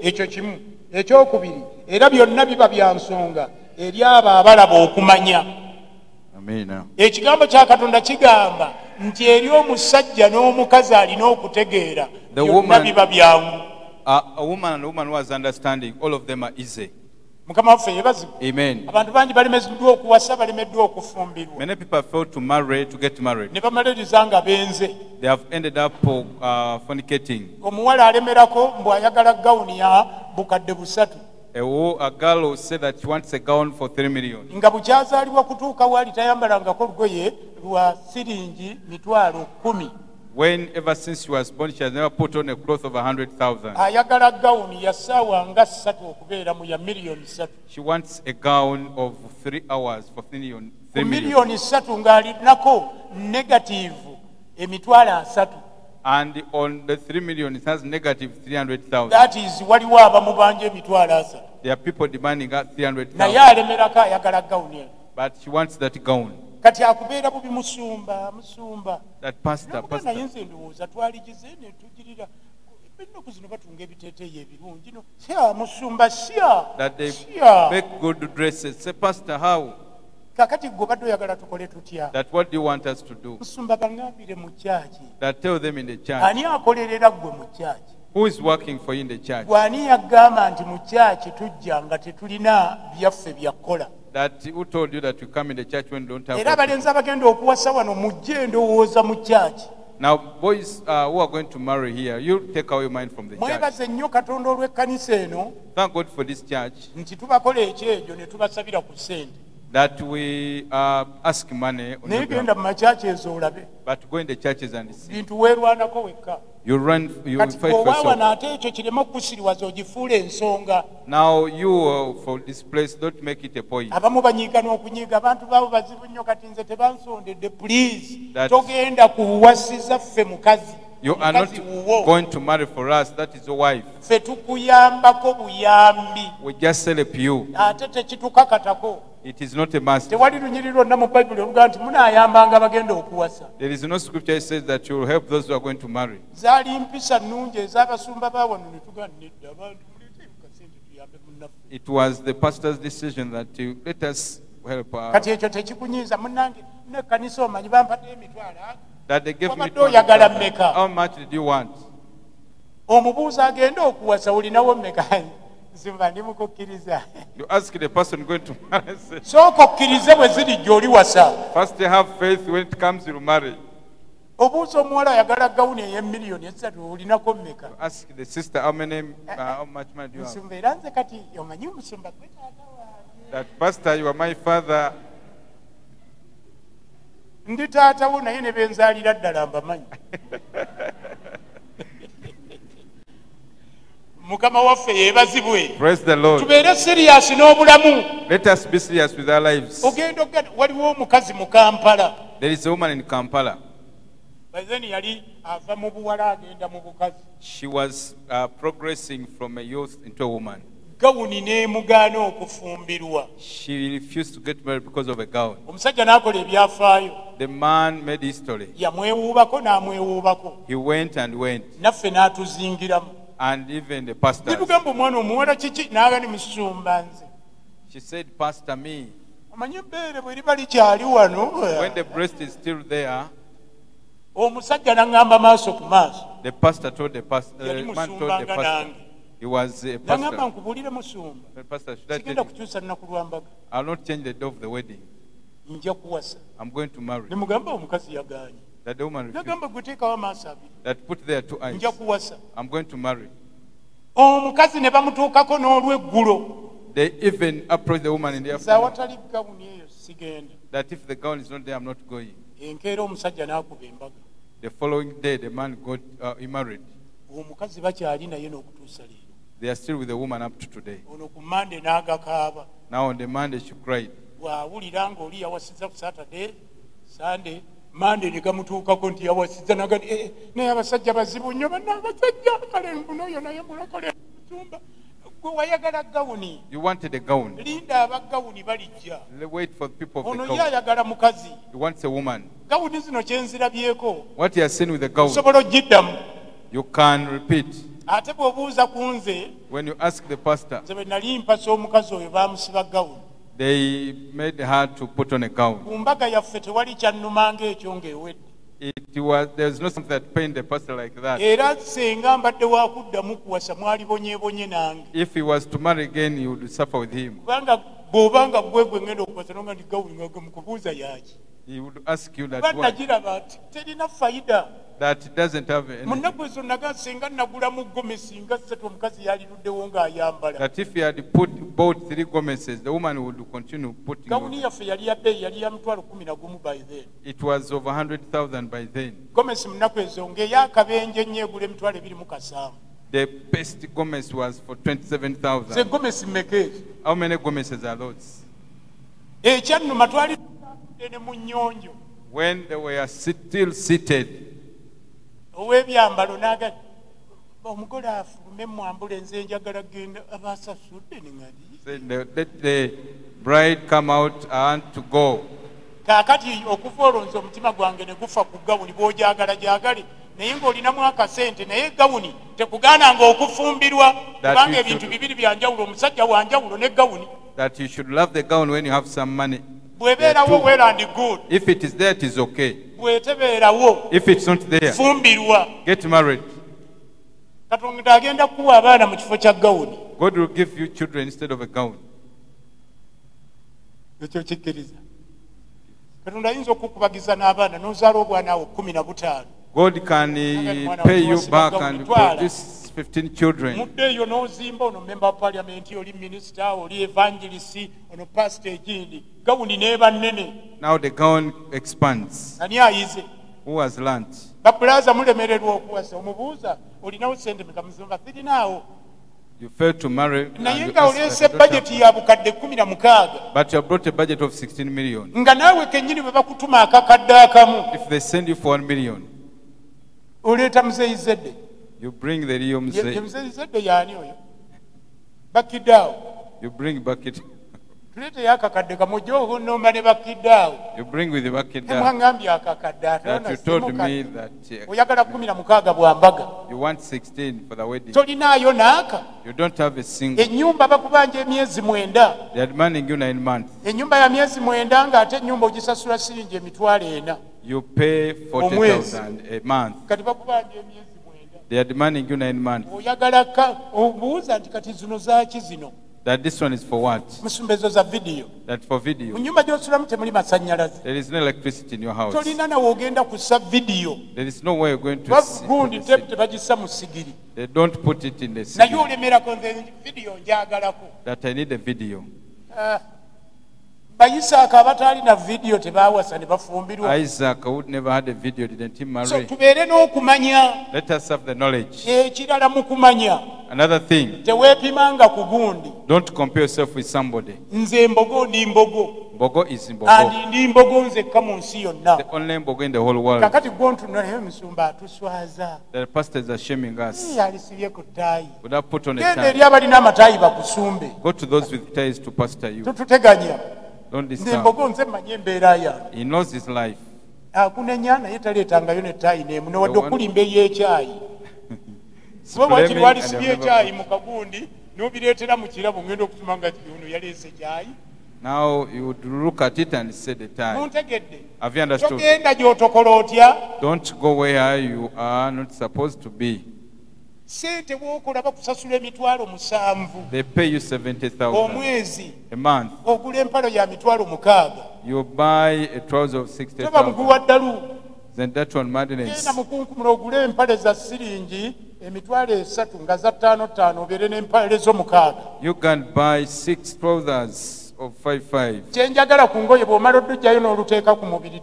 Ekyo kimu. Ekyokubiri era byonna biba bya nsonga eri abo abalaba okumanya. Amen. Ekigambo kya Katonda kigamba nti eri omusajja n'omukazi alina okutegeera byonna biba byangu. A woman and a woman who has understanding, all of them are easy. Mukama waffe yeebazibwe. Amen. Abantu bangi balemeddwa okuwasa balemeddwa okufumbirwa. Many people have failed to marry, to get married. Ne bamaliriza nga benze. They have ended up fornicating. Omuwala alemerako mbu ayagala gawuni ya bukadde busatu. A girl who said that she wants a gown for 3 million. Nga bukyazaalibwa kutuuka wali tayambalangako lugoye lwa siringi 10,000. When ever since she was born, she has never put on a cloth of 100,000. Ayagala gawuni ya ssaawa nga 3 okubeera mu ya miliyoni 3. She wants a gown of 3 hours for 3 million. Miliyoni 3 ng'alinako negative emitwalo 3. And on the 3 million, it has negative 300,000. That is waliwo abamu banja emitwalo 3. There are people demanding 300,000. Naye alemerako ayagala gawuni. But she wants that gown. Kati akubeera bubi musumba. That pastor. Naye nze ndowooza twaligize ne tugirira ennaku zino batunga ebiteeteeyi ebirungi no sya musumba sya. That they make good dresses. Say, Pastor, how? Kakati gwe badde oyagala tukole tutya? That what do you want us to do? Musumba baŋŋambire mu kyaki. That tell them in the church. Ani akolerera gwe mu kyaki? Who is working for you in the church? Gwani yagamba nti mu kyaki tujja nga tetulina byaffe byakola. That who told you that you come in the church when you don't have. Era abalenzi abagenda okuwasa wano mujje ndowooza mu kyaki. Now, boys who are going to marry here, you take away your mind from the church. Mwebaze nnyo Katonda olw'ekkanisa eno. Thank God for this church. Nti tubakola ekyejo ne tubasabira ku ssente. That we ask money on your behalf. Naye genda mu makyaki ezo olabe. But go in the churches and see. Bintu weerwanako wekka. You fight for yourself. Now you for this place, don't make it a point. That you are not going to marry for us, that is your wife. We just sell a pew. It is not a must. There is no scripture that says that you will help those who are going to marry. It was the pastor's decision that you let us help her. That they gave me $20,000. How much did you want? You ask the person going to marry. First you have faith, when it comes you marry. Ask the sister how much money do you have? That pastor, you are my father. Praise the Lord. Let us be serious with our lives. There is a woman in Kampala. She was progressing from a youth into a woman. She refused to get married because of a gown. The man made history. He went and went. And even the pastor. She said, Pastor, me. When the breast is still there, the pastor told the pastor, the man told the pastor, he was a pastor. The pastor, should I tell you? I'll not change the day of the wedding. I'm going to marry. That the woman refused. That put there 2 eyes. I'm going to marry. They even approached the woman in the afternoon. That if the gown is not there, I'm not going. The following day, the man got he married. They are still with the woman up to today. Now on the Monday she cried. Sunday, Monday nikamutuukako nti yawasiza nagati naye abasajja bazibu nnyo bannabasajja kale mbuno yo naye mulokole musumba gwe wayagala gawuni. You wanted a gown. Linda abagawuni balijja. Wait for the people of the gown. Ono yayagala mukazi. He wants a woman. Gawuni zino kyenzirabyeko. What you are saying with the gown. Osobola ogiddamu. You can repeat. Ate bw'obuuza ku nze. When you ask the pastor. Nze bwe nali mpasa omukazi oyo baamusiba gawuni. They made her to put on a gown. It was, there was no something that pained the pastor like that. If he was to marry again, he would suffer with him. He would ask you that that it doesn't have anything. That if he had bought 3 gomeses, the woman would continue putting on. It was over 100,000 by then. The best gomes was for 27,000. How many gomeses are those? When they were still seated, let the bride come out and to go. Naye ng'olinamu akasente naye gawuni tekugaananga okufumbirwa kubanga ebintu bibiri byanjawulo omusajja wanjawulo ne gawuni. That you should love the gown when you have some money. Bw'ebeerawo well and good. If it is there, it is okay. Bw'etebeerawo. If it's not there, fumbirwa. Get married. Katonda agenda kuwa abaana mu kifo kya gawuni. God will give you children instead of a gown. Ekyo kikkiriza. Katonda ayinza okukubagiza n'abaana n'ozaala obwana awo 15. God can pay you back and produce 15 children. Now the gown expands. who has learnt. Babulaza mulemererwa okuwasa omubuuza olinawo sente mekamuzumba sirinawo. You failed to marry. Naye nga oleese budget ya bukadde 16. But you have brought a budget of 16 million. Nga naawe kennyini bwe bakutuma akakadde akamu. If they send you for 1 million. Oleeta muzeeyi Zedde. You bring the real Mzee. Muzeeyi Zedde yaani oyo? Bakidaawo. You bring bucket. Tuleeteyo akakadde kamujjo nomba ne bakidaawo. You bring with the bucket. Mwangambye akakadde That you told me that oyagala 16 bwambaga. You want 16 for the wedding. Tolinaayo naaka. You don't have a single. Ennyumba bakubanja emyezi 9. They are demanding you 9 months. Ennyumba ya myezi 9 ng'ate ennyumba ogisasula siringi emitwalo 4. You pay 40,000 a month. Kati bakubanja emyezi 9. They are demanding you 9 months. Oyagala obuuza nti kati zino zaaki zino. That this one is for what? Musumbezo za video. That for video. Mu nyumba gy'osulamu temuli masannyalaze. There is no electricity in your house. Tolina nawe ogenda kussa video. There is no way you're going to see. Gundi tebagissa mu sigiri. They don't put it in the naye sigiri. olemerako nze video njagalako. That I need a video. Bayisaaka abataalina video tebaawasa ne bafumbirwa. Isaac who never had a video didn't he marry? So tubeere n'okumanya. Let us have the knowledge. Ekirala mu kumanya. Another thing. Teweepimanga ku gundi. Don't compare yourself with somebody. Nze mbogo ndi mbogo. Mbogo is mbogo. Andi ndi mbogo nzekka mu nsi yonna. The only mbogo in the whole world. Kakati gontuno naye musumba atuswaza. The pastors are shaming us. Alisibye ku ttaayi. Would have put on a Genda tie. eri abalina amataayi bakusumbe. Go to those with ties to pastor you. Tututeganya. Don't Nze disturb. mbogo nze mmanyi embeera yange. He knows his life. Akunenya naye taleetangayo ne ttaayi n'emu newadde okulimba ey'ekyayi. Kuba Blaming wakiri walisibye and you've ekyayi never- mu kagundi n'obireetera mu kirabo ngenda okutuma nga ono yaleese ekyayi. Now you would look at it and say the tie. Muntegedde. Have you understood? Togenda gy'otokola otya. Don't go where you are not supposed to be. Ssente bw'okola bakusasula emitwalo 7 They pay you 70,000 omwezi. a month. Ogula empalo ya mitwalo 6. You buy a trouser of Toba 60,000. muguwa ddalu. Then that one madness. Genda mukunkumula ogule empale za siringi emitwalo 3 nga za 5 obeere n'empale zo 6. You can buy 6 trousers of 5. Kye njagala ku ngoye bw'omala oddujjayo n'oluteeka ku mubiri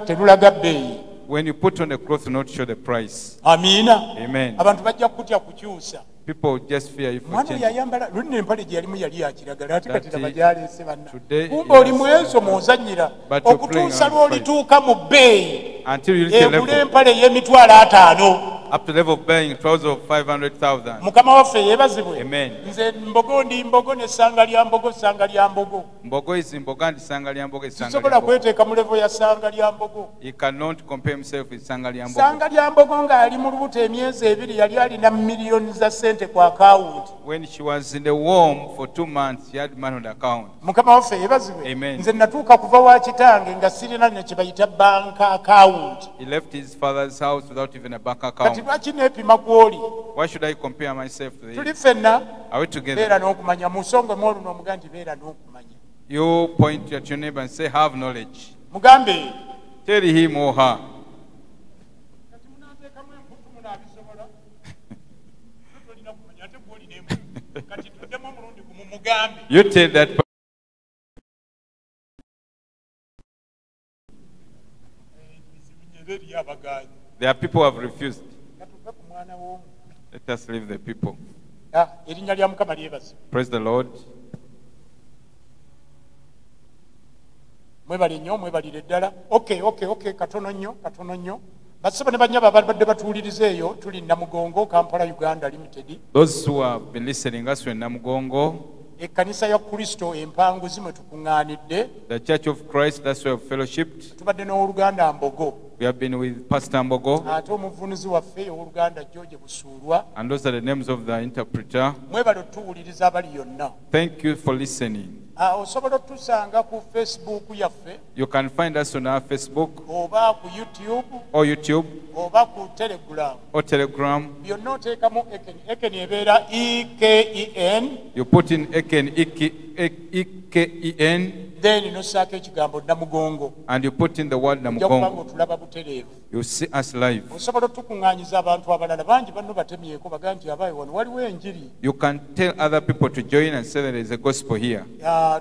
terulaga bbeeyi. When you put on a cloth, not show the price. Amiina. Amen. Abantu bajja kutya kukyusa. People just fear you for Mwana change. yayambala lulina empale gye yalimu yali ya kiragala ate kati That laba gyaleese banna. today Kumbe oli is- mwezo mw'ozannyira But you're okutuusa playing on lw'olituuka mu bbeeyi Until you reach a egula level, empale ey'emitwalo 5. up to the level of buying a trouser of 500,000. Mukama waffe yeebazibwe. Amen. Nze mbogo ndi mbogo n'essanga lya mbogo ssanga lya mbogo. Mbogo is mbogo and sanga lya mbogo is sanga Sisobola lya mbogo. kweteeka mu levo ya ssanga lya mbogo. He cannot compare himself with sanga lya mbogo. Ssanga lya mbogo ng'ali mu lubuto emyezi 2 yali alina miliyoni za ssente ku akawunti. When she was in the womb for 2 months, she had money on the account. Mukama waffe yeebazibwe. Amen. Nze natuuka kuva wa kitange nga sirina ne kye bayita banka akawunti. He left his father's house without even a bank Kati account. lwaki neepima gw'oli? Why should I compare myself to Tuli him? ffenna Are we together? beera n'okumanya mu nsonga mwolu n'omuga nti beera n'okumanya. You point at your neighbor and say, have knowledge. Mugambe. Tell him or her. Kati munaateekamu emputu munaabisobola? Tolina kumanya ate gw'oli n'emputu. Kati tuddemu omulundi gumu mugambe. You tell that person. Eri eri abagaanyi. There are people who have refused. Katuve ku mwana w'omu. Let us leave the people. Erinnya lya Mukama lyebazibwe. Praise the Lord. Mwebale nnyo mwebalire ddala. Okay, katono nnyo. Basaba ne bannyaba badde batuwuliriza eyo tuli Namugongo Kampala Uganda Limited. Those who have been listening us in Namugongo, Ekkanisa ya Kristo empanguzi mwe tukuŋŋaanidde. the Church of Christ, that's where we fellowshipped. Tubadde n'owooluganda Mbogo. We have been with Pastor Mbogo, Ate omuvunuzi waffe owooluganda George Busuulwa. and those are the names of the interpreter. Mwebale otuwuliriza abali yonna. Thank you for listening. Osobola otusanga ku Facebook yaffe You can find us on our Facebook oba ku YouTube or YouTube oba ku Telegram. or Telegram. Byonna oteekamu Eken ebeera EKEN. You put in Eken, E-K-E-N, Then nossaako ekigambo Namugongo. and you put in the word Ojja kubanga Namugongo. otulaba butereevu. You see us live. Osobola otukuŋŋaanyiza abantu abalala bangi banno batemyeko bagaa nti abaye wano waliwo enjiri. You can tell other people to join and say that there is a gospel here.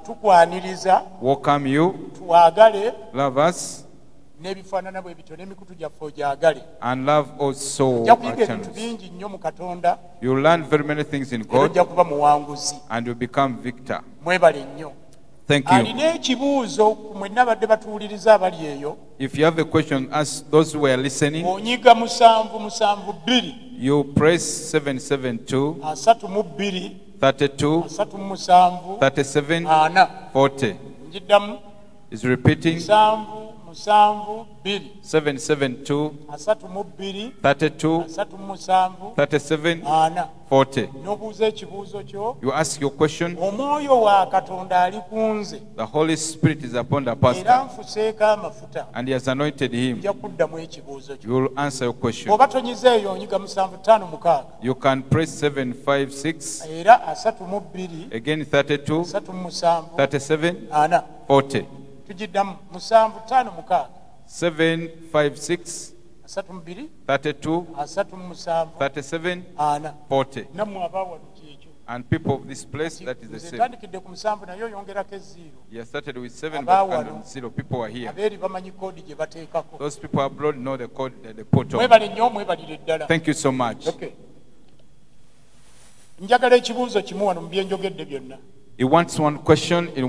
Tukwaniriza Welcome you. twagale Love us. n'ebifaanana bwe bityo n'emikutu gyaffe ogyagale. And love also ojja our kuyiga ebintu channels. bingi nnyo mu Katonda. You learn very many things in era God ojja kuba muwanguzi. and you become victor. Mwebale nnyo. Thank you. Alina ekibuuzo mwenna abadde batuwuliriza abali eyo. If you have a question, ask those who are listening. Onyiga 772. You press 772 32 32 37 37 40. 40. Njiddamu Is repeating 772 772 32 32 37 37 40. 40. N'obuuza ekibuuzo kyo. You ask your question. Omwoyo wa Katonda ali ku nze. The Holy Spirit is upon the Era pastor nfuseeko amafuta. and he has anointed him. Nja kuddamu ekibuuzo kyo. You will answer your question. Bw'oba tonyizeeyo onyiga 756. You can press 756 Era 32 again 32 37 37 40. 40. Tugiddamu 756 756 32 32 37 37 40. 40. Nammwe abaawalu kyekyo. And people of this place, that is the same. Etandikidde ku 7 naye oyongerako eziro. You started with 7 but and 0. People are here. Abeeri bamanyi koodi gye bateekako. Those people abroad know the code that they put on. Mwebale nnyo mwebalire ddala. Thank you so much. Okay. Njagala ekibuuzo kimu wano mu bye njogedde byonna. He wants one question in